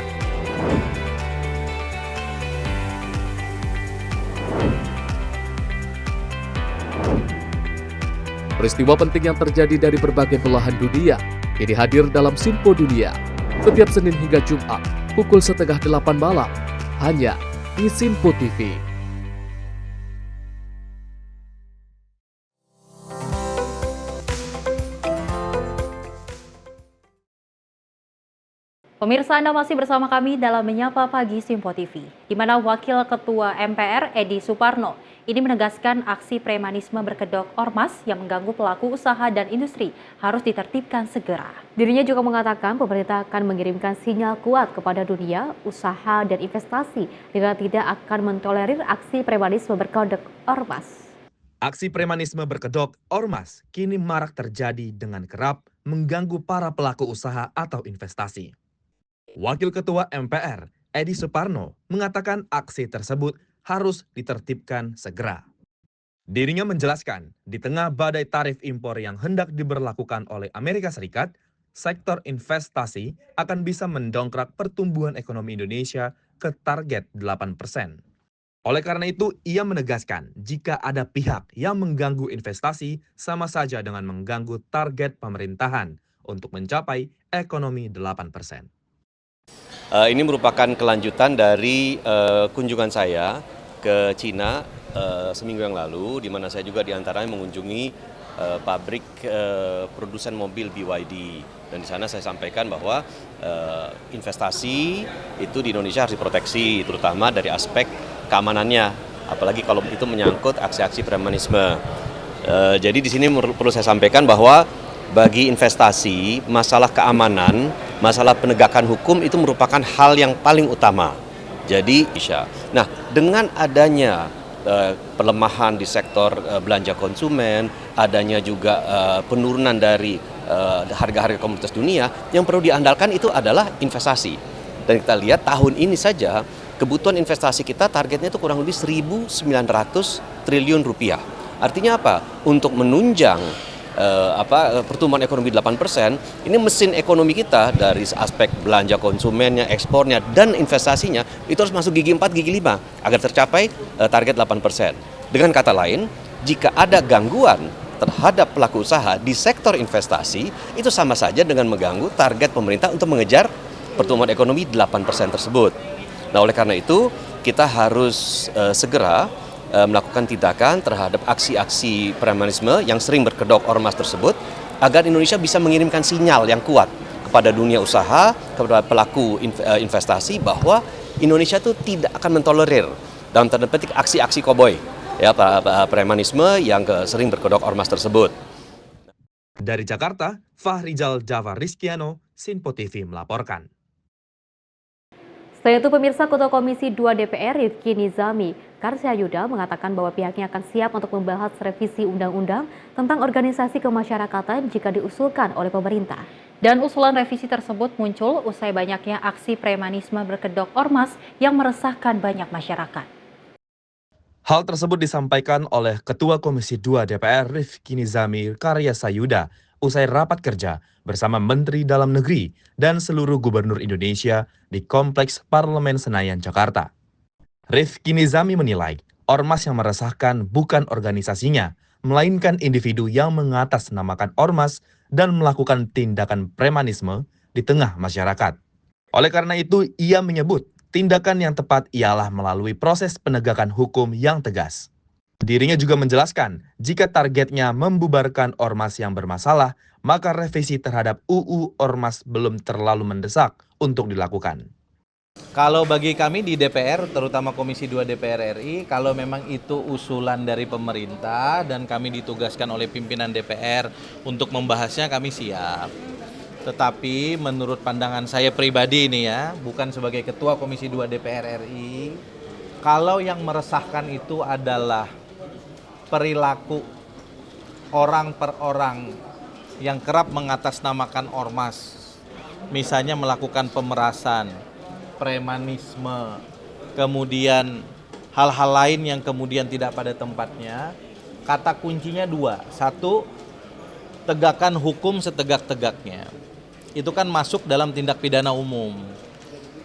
Peristiwa penting yang terjadi dari berbagai belahan dunia ini hadir dalam Simpo Dunia setiap Senin hingga Jumat pukul 7:30 malam hanya di Simpo TV. Pemirsa, Anda masih bersama kami dalam Menyapa Pagi Simpo TV, di mana Wakil Ketua MPR Edi Suparno ini menegaskan aksi premanisme berkedok ormas yang mengganggu pelaku usaha dan industri harus ditertibkan segera. Dirinya juga mengatakan pemerintah akan mengirimkan sinyal kuat kepada dunia, usaha, dan investasi dengan tidak akan mentolerir aksi premanisme berkedok ormas. Aksi premanisme berkedok ormas kini marak terjadi dengan kerap mengganggu para pelaku usaha atau investasi. Wakil Ketua MPR, Edi Suparno, mengatakan aksi tersebut harus ditertibkan segera. Dirinya menjelaskan, di tengah badai tarif impor yang hendak diberlakukan oleh Amerika Serikat, sektor investasi akan bisa mendongkrak pertumbuhan ekonomi Indonesia ke target 8%. Oleh karena itu, ia menegaskan jika ada pihak yang mengganggu investasi sama saja dengan mengganggu target pemerintahan untuk mencapai ekonomi 8%. Ini merupakan kelanjutan dari kunjungan saya ke Cina seminggu yang lalu, di mana saya juga diantaranya mengunjungi pabrik produsen mobil BYD. Dan di sana saya sampaikan bahwa investasi itu di Indonesia harus diproteksi, terutama dari aspek keamanannya, apalagi kalau itu menyangkut aksi-aksi premanisme. Jadi di sini perlu saya sampaikan bahwa bagi investasi, masalah keamanan, masalah penegakan hukum itu merupakan hal yang paling utama. Jadi, nah dengan adanya pelemahan di sektor belanja konsumen, adanya juga penurunan dari harga-harga komoditas dunia, yang perlu diandalkan itu adalah investasi. Dan kita lihat tahun ini saja kebutuhan investasi kita targetnya itu kurang lebih 1.900 triliun rupiah. Artinya apa? Untuk menunjang pertumbuhan ekonomi 8%, ini mesin ekonomi kita dari aspek belanja konsumennya, ekspornya, dan investasinya itu harus masuk gigi 4, gigi 5 agar tercapai target 8%. Dengan kata lain, jika ada gangguan terhadap pelaku usaha di sektor investasi, itu sama saja dengan mengganggu target pemerintah untuk mengejar pertumbuhan ekonomi 8% tersebut. Nah, oleh karena itu, kita harus segera melakukan tindakan terhadap aksi-aksi premanisme yang sering berkedok ormas tersebut, agar Indonesia bisa mengirimkan sinyal yang kuat kepada dunia usaha, kepada pelaku investasi, bahwa Indonesia itu tidak akan mentolerir dalam tanda petik aksi-aksi koboi, ya, premanisme yang sering berkedok ormas tersebut. Dari Jakarta, Fahrizal Jafar Rizkiano, Sinpo TV melaporkan. Selain itu, pemirsa, Ketua Komisi 2 DPR Rifki Nizami Karsyayuda mengatakan bahwa pihaknya akan siap untuk membahas revisi undang-undang tentang organisasi kemasyarakatan jika diusulkan oleh pemerintah. Dan usulan revisi tersebut muncul usai banyaknya aksi premanisme berkedok ormas yang meresahkan banyak masyarakat. Hal tersebut disampaikan oleh Ketua Komisi 2 DPR Rifki Nizami Karsyayuda usai rapat kerja bersama Menteri Dalam Negeri dan seluruh gubernur Indonesia di Kompleks Parlemen Senayan, Jakarta. Rifki Nizami menilai ormas yang meresahkan bukan organisasinya, melainkan individu yang mengatasnamakan ormas dan melakukan tindakan premanisme di tengah masyarakat. Oleh karena itu, ia menyebut tindakan yang tepat ialah melalui proses penegakan hukum yang tegas. Dirinya juga menjelaskan, jika targetnya membubarkan ormas yang bermasalah, maka revisi terhadap UU Ormas belum terlalu mendesak untuk dilakukan. Kalau bagi kami di DPR, terutama Komisi 2 DPR RI, kalau memang itu usulan dari pemerintah dan kami ditugaskan oleh pimpinan DPR untuk membahasnya, kami siap. Tetapi menurut pandangan saya pribadi ini ya, bukan sebagai Ketua Komisi 2 DPR RI, kalau yang meresahkan itu adalah perilaku orang per orang yang kerap mengatasnamakan ormas, misalnya melakukan pemerasan, premanisme, kemudian hal-hal lain yang kemudian tidak pada tempatnya. Kata kuncinya dua. Satu, tegakkan hukum setegak-tegaknya. Itu kan masuk dalam tindak pidana umum.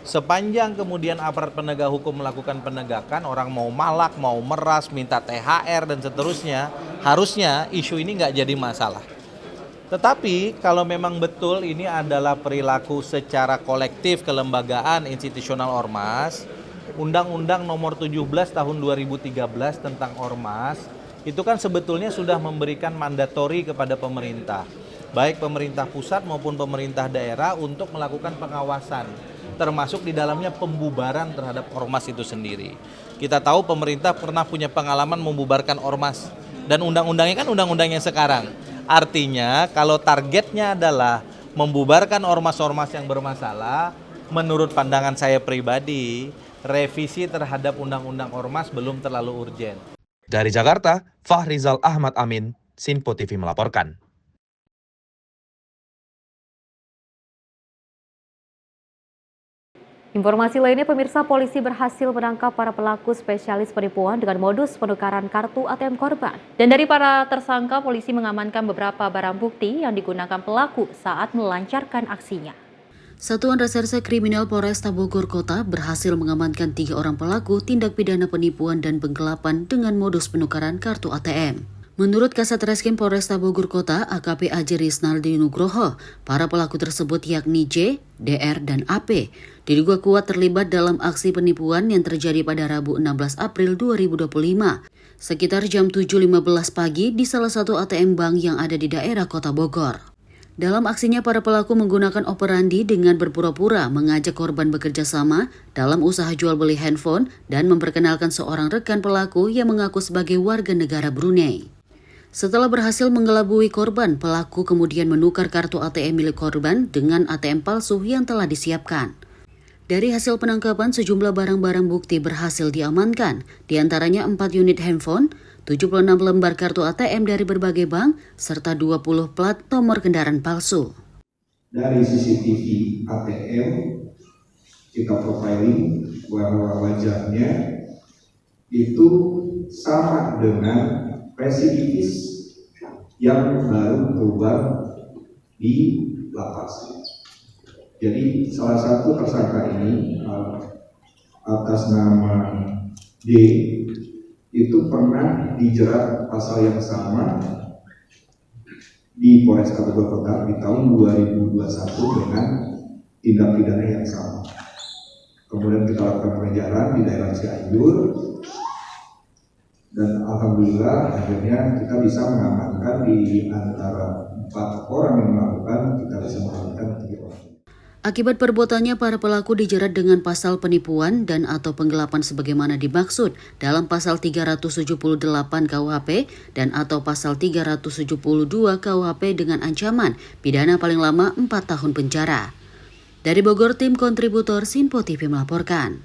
Sepanjang kemudian aparat penegak hukum melakukan penegakan, orang mau malak, mau meras, minta THR dan seterusnya, harusnya isu ini nggak jadi masalah. Tetapi kalau memang betul ini adalah perilaku secara kolektif kelembagaan institusional ormas, Undang-Undang Nomor 17 Tahun 2013 tentang ormas, itu kan sebetulnya sudah memberikan mandatori kepada pemerintah, baik pemerintah pusat maupun pemerintah daerah untuk melakukan pengawasan, termasuk di dalamnya pembubaran terhadap ormas itu sendiri. Kita tahu pemerintah pernah punya pengalaman membubarkan ormas, dan undang-undangnya kan undang-undang yang sekarang. Artinya kalau targetnya adalah membubarkan ormas-ormas yang bermasalah, menurut pandangan saya pribadi, revisi terhadap undang-undang ormas belum terlalu urgen. Dari Jakarta, Fahrizal Ahmad Amin, Sinpo TV melaporkan. Informasi lainnya, pemirsa, polisi berhasil menangkap para pelaku spesialis penipuan dengan modus penukaran kartu ATM korban. Dan dari para tersangka, polisi mengamankan beberapa barang bukti yang digunakan pelaku saat melancarkan aksinya. Satuan Reserse Kriminal Polresta Bogor Kota berhasil mengamankan 3 orang pelaku tindak pidana penipuan dan penggelapan dengan modus penukaran kartu ATM. Menurut Kasat Reskrim Polresta Bogor Kota, AKP Aji Risnaldi Nugroho, para pelaku tersebut yakni J, DR, dan AP, diduga kuat terlibat dalam aksi penipuan yang terjadi pada Rabu 16 April 2025, sekitar jam 7.15 pagi di salah satu ATM bank yang ada di daerah Kota Bogor. Dalam aksinya, para pelaku menggunakan operandi dengan berpura-pura mengajak korban bekerja sama dalam usaha jual beli handphone dan memperkenalkan seorang rekan pelaku yang mengaku sebagai warga negara Brunei. Setelah berhasil mengelabui korban, pelaku kemudian menukar kartu ATM milik korban dengan ATM palsu yang telah disiapkan. Dari hasil penangkapan, sejumlah barang-barang bukti berhasil diamankan, diantaranya 4 unit handphone, 76 lembar kartu ATM dari berbagai bank, serta 20 plat nomor kendaraan palsu. Dari CCTV ATM, kita profiling bahwa wajahnya itu sama dengan residivis yang baru keluar di lapas. Jadi salah satu tersangka ini atas nama D itu pernah dijerat pasal yang sama di Polres Bogor Kota di tahun 2021 dengan tindak pidana yang sama. Kemudian kita lakukan pengejaran di daerah Cianjur. Dan alhamdulillah akhirnya kita bisa mengamankan di antara 4 orang yang melakukan, kita bisa mengamankan 3 orang. Akibat perbuatannya, para pelaku dijerat dengan pasal penipuan dan atau penggelapan sebagaimana dimaksud dalam pasal 378 KUHP dan atau pasal 372 KUHP dengan ancaman pidana paling lama 4 tahun penjara. Dari Bogor, tim kontributor Sinpo TV melaporkan.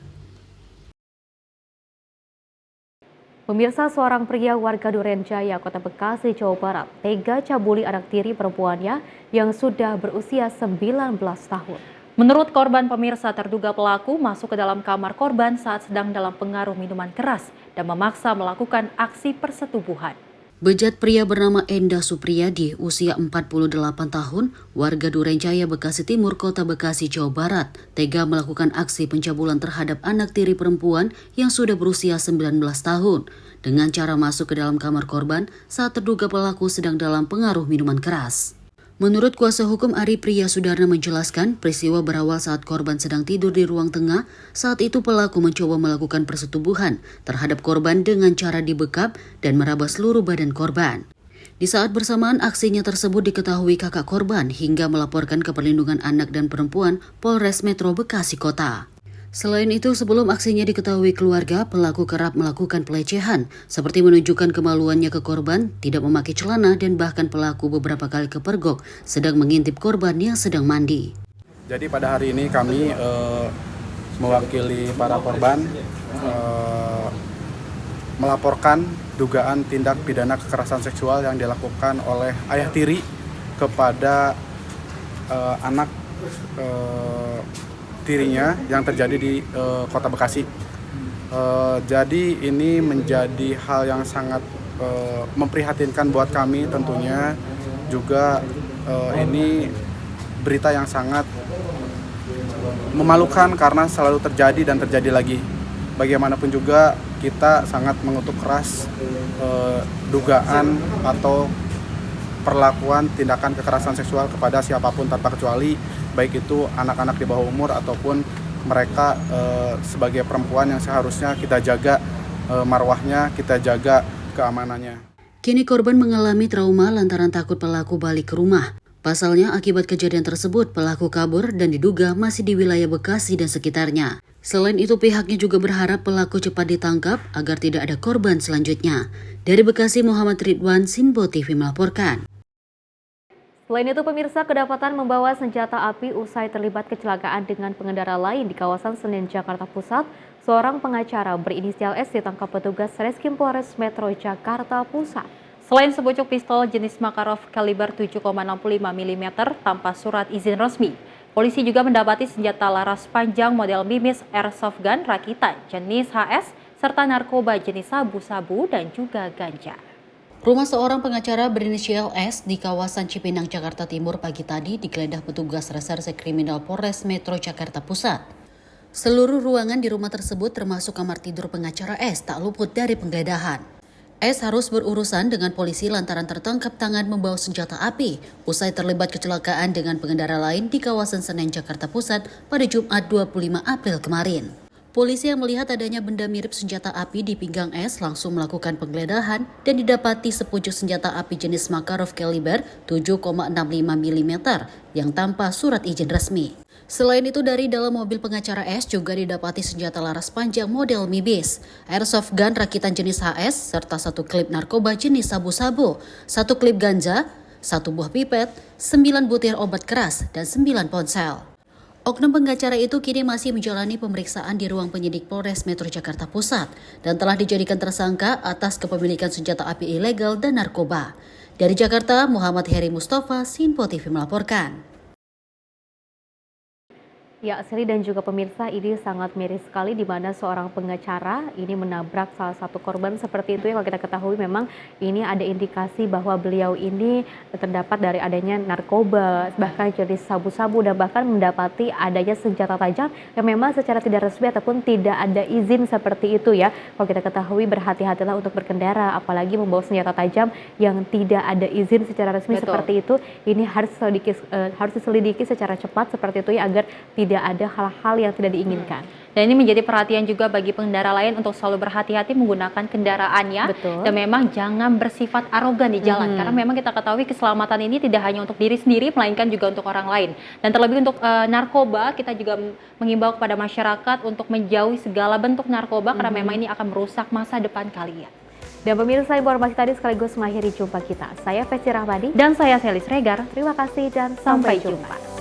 Pemirsa, seorang pria warga Durenjaya, Kota Bekasi, Jawa Barat, tega cabuli anak tiri perempuannya yang sudah berusia 19 tahun. Menurut korban, pemirsa, terduga pelaku masuk ke dalam kamar korban saat sedang dalam pengaruh minuman keras dan memaksa melakukan aksi persetubuhan. Bejat pria bernama Enda Supriyadi, usia 48 tahun, warga Durenjaya, Bekasi Timur, Kota Bekasi, Jawa Barat, tega melakukan aksi pencabulan terhadap anak tiri perempuan yang sudah berusia 19 tahun dengan cara masuk ke dalam kamar korban saat terduga pelaku sedang dalam pengaruh minuman keras. Menurut kuasa hukum Ari Priya Sudarna menjelaskan, peristiwa berawal saat korban sedang tidur di ruang tengah. Saat itu pelaku mencoba melakukan persetubuhan terhadap korban dengan cara dibekap dan meraba seluruh badan korban. Di saat bersamaan aksinya tersebut diketahui kakak korban hingga melaporkan ke Perlindungan Anak dan Perempuan Polres Metro Bekasi Kota. Selain itu, sebelum aksinya diketahui keluarga, pelaku kerap melakukan pelecehan, seperti menunjukkan kemaluannya ke korban, tidak memakai celana, dan bahkan pelaku beberapa kali kepergok sedang mengintip korban yang sedang mandi. Jadi pada hari ini kami mewakili para korban melaporkan dugaan tindak pidana kekerasan seksual yang dilakukan oleh ayah tiri kepada anak tirinya yang terjadi di Kota Bekasi. Jadi ini menjadi hal yang sangat memprihatinkan buat kami tentunya. Juga ini berita yang sangat memalukan karena selalu terjadi dan terjadi lagi. Bagaimanapun juga kita sangat mengutuk keras dugaan atau perlakuan tindakan kekerasan seksual kepada siapapun tanpa kecuali, baik itu anak-anak di bawah umur ataupun mereka sebagai perempuan yang seharusnya kita jaga marwahnya, kita jaga keamanannya. Kini korban mengalami trauma lantaran takut pelaku balik ke rumah. Pasalnya, akibat kejadian tersebut, pelaku kabur dan diduga masih di wilayah Bekasi dan sekitarnya. Selain itu, pihaknya juga berharap pelaku cepat ditangkap agar tidak ada korban selanjutnya. Dari Bekasi, Muhammad Ridwan, Sinpo TV melaporkan. Selain itu, pemirsa, kedapatan membawa senjata api usai terlibat kecelakaan dengan pengendara lain di kawasan Senen, Jakarta Pusat. Seorang pengacara berinisial S ditangkap petugas Reskrim Polres Metro Jakarta Pusat. Selain sebucuk pistol jenis Makarov kaliber 7,65 mm tanpa surat izin resmi, Polisi juga mendapati senjata laras panjang model Mimis Airsoft Gun rakitan jenis HS, serta narkoba jenis sabu-sabu dan juga ganja. Rumah seorang pengacara berinisial S di kawasan Cipinang, Jakarta Timur pagi tadi digeledah petugas Reserse Kriminal Polres Metro Jakarta Pusat. Seluruh ruangan di rumah tersebut termasuk kamar tidur pengacara S tak luput dari penggeledahan. S harus berurusan dengan polisi lantaran tertangkap tangan membawa senjata api usai terlibat kecelakaan dengan pengendara lain di kawasan Senen, Jakarta Pusat pada Jumat 25 April kemarin. Polisi yang melihat adanya benda mirip senjata api di pinggang S langsung melakukan penggeledahan dan didapati sepucuk senjata api jenis Makarov kaliber 7,65 mm yang tanpa surat izin resmi. Selain itu, dari dalam mobil pengacara S juga didapati senjata laras panjang model Mibis, airsoft gun rakitan jenis HS, serta 1 klip narkoba jenis sabu-sabu, 1 klip ganja, 1 buah pipet, 9 butir obat keras, dan 9 ponsel. Oknum pengacara itu kini masih menjalani pemeriksaan di ruang penyidik Polres Metro Jakarta Pusat dan telah dijadikan tersangka atas kepemilikan senjata api ilegal dan narkoba. Dari Jakarta, Muhammad Heri Mustafa, Sinpo TV melaporkan. Ya, Sri dan juga pemirsa, ini sangat miris sekali di mana seorang pengacara ini menabrak salah satu korban seperti itu. Yang kita ketahui memang ini ada indikasi bahwa beliau ini terdapat dari adanya narkoba, bahkan jenis sabu-sabu, dan bahkan mendapati adanya senjata tajam yang memang secara tidak resmi ataupun tidak ada izin seperti itu ya. Kalau kita ketahui, berhati-hatilah untuk berkendara, apalagi membawa senjata tajam yang tidak ada izin secara resmi. Betul. Seperti itu. Ini harus diselidiki secara cepat seperti itu ya, agar tidak ada hal-hal yang tidak diinginkan. Dan ini menjadi perhatian juga bagi pengendara lain untuk selalu berhati-hati menggunakan kendaraannya. Betul. Dan memang jangan bersifat arogan di jalan, karena memang kita ketahui keselamatan ini tidak hanya untuk diri sendiri, melainkan juga untuk orang lain. Dan terlebih untuk narkoba, kita juga mengimbau kepada masyarakat untuk menjauhi segala bentuk narkoba, karena memang ini akan merusak masa depan kalian. Dan pemirsa, informasi tadi sekaligus mengakhiri jumpa kita. Saya Festi Rahmadi dan saya Selis Regar. Terima kasih dan sampai jumpa.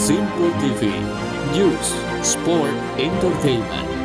Simpo TV, News, Sport, Entertainment.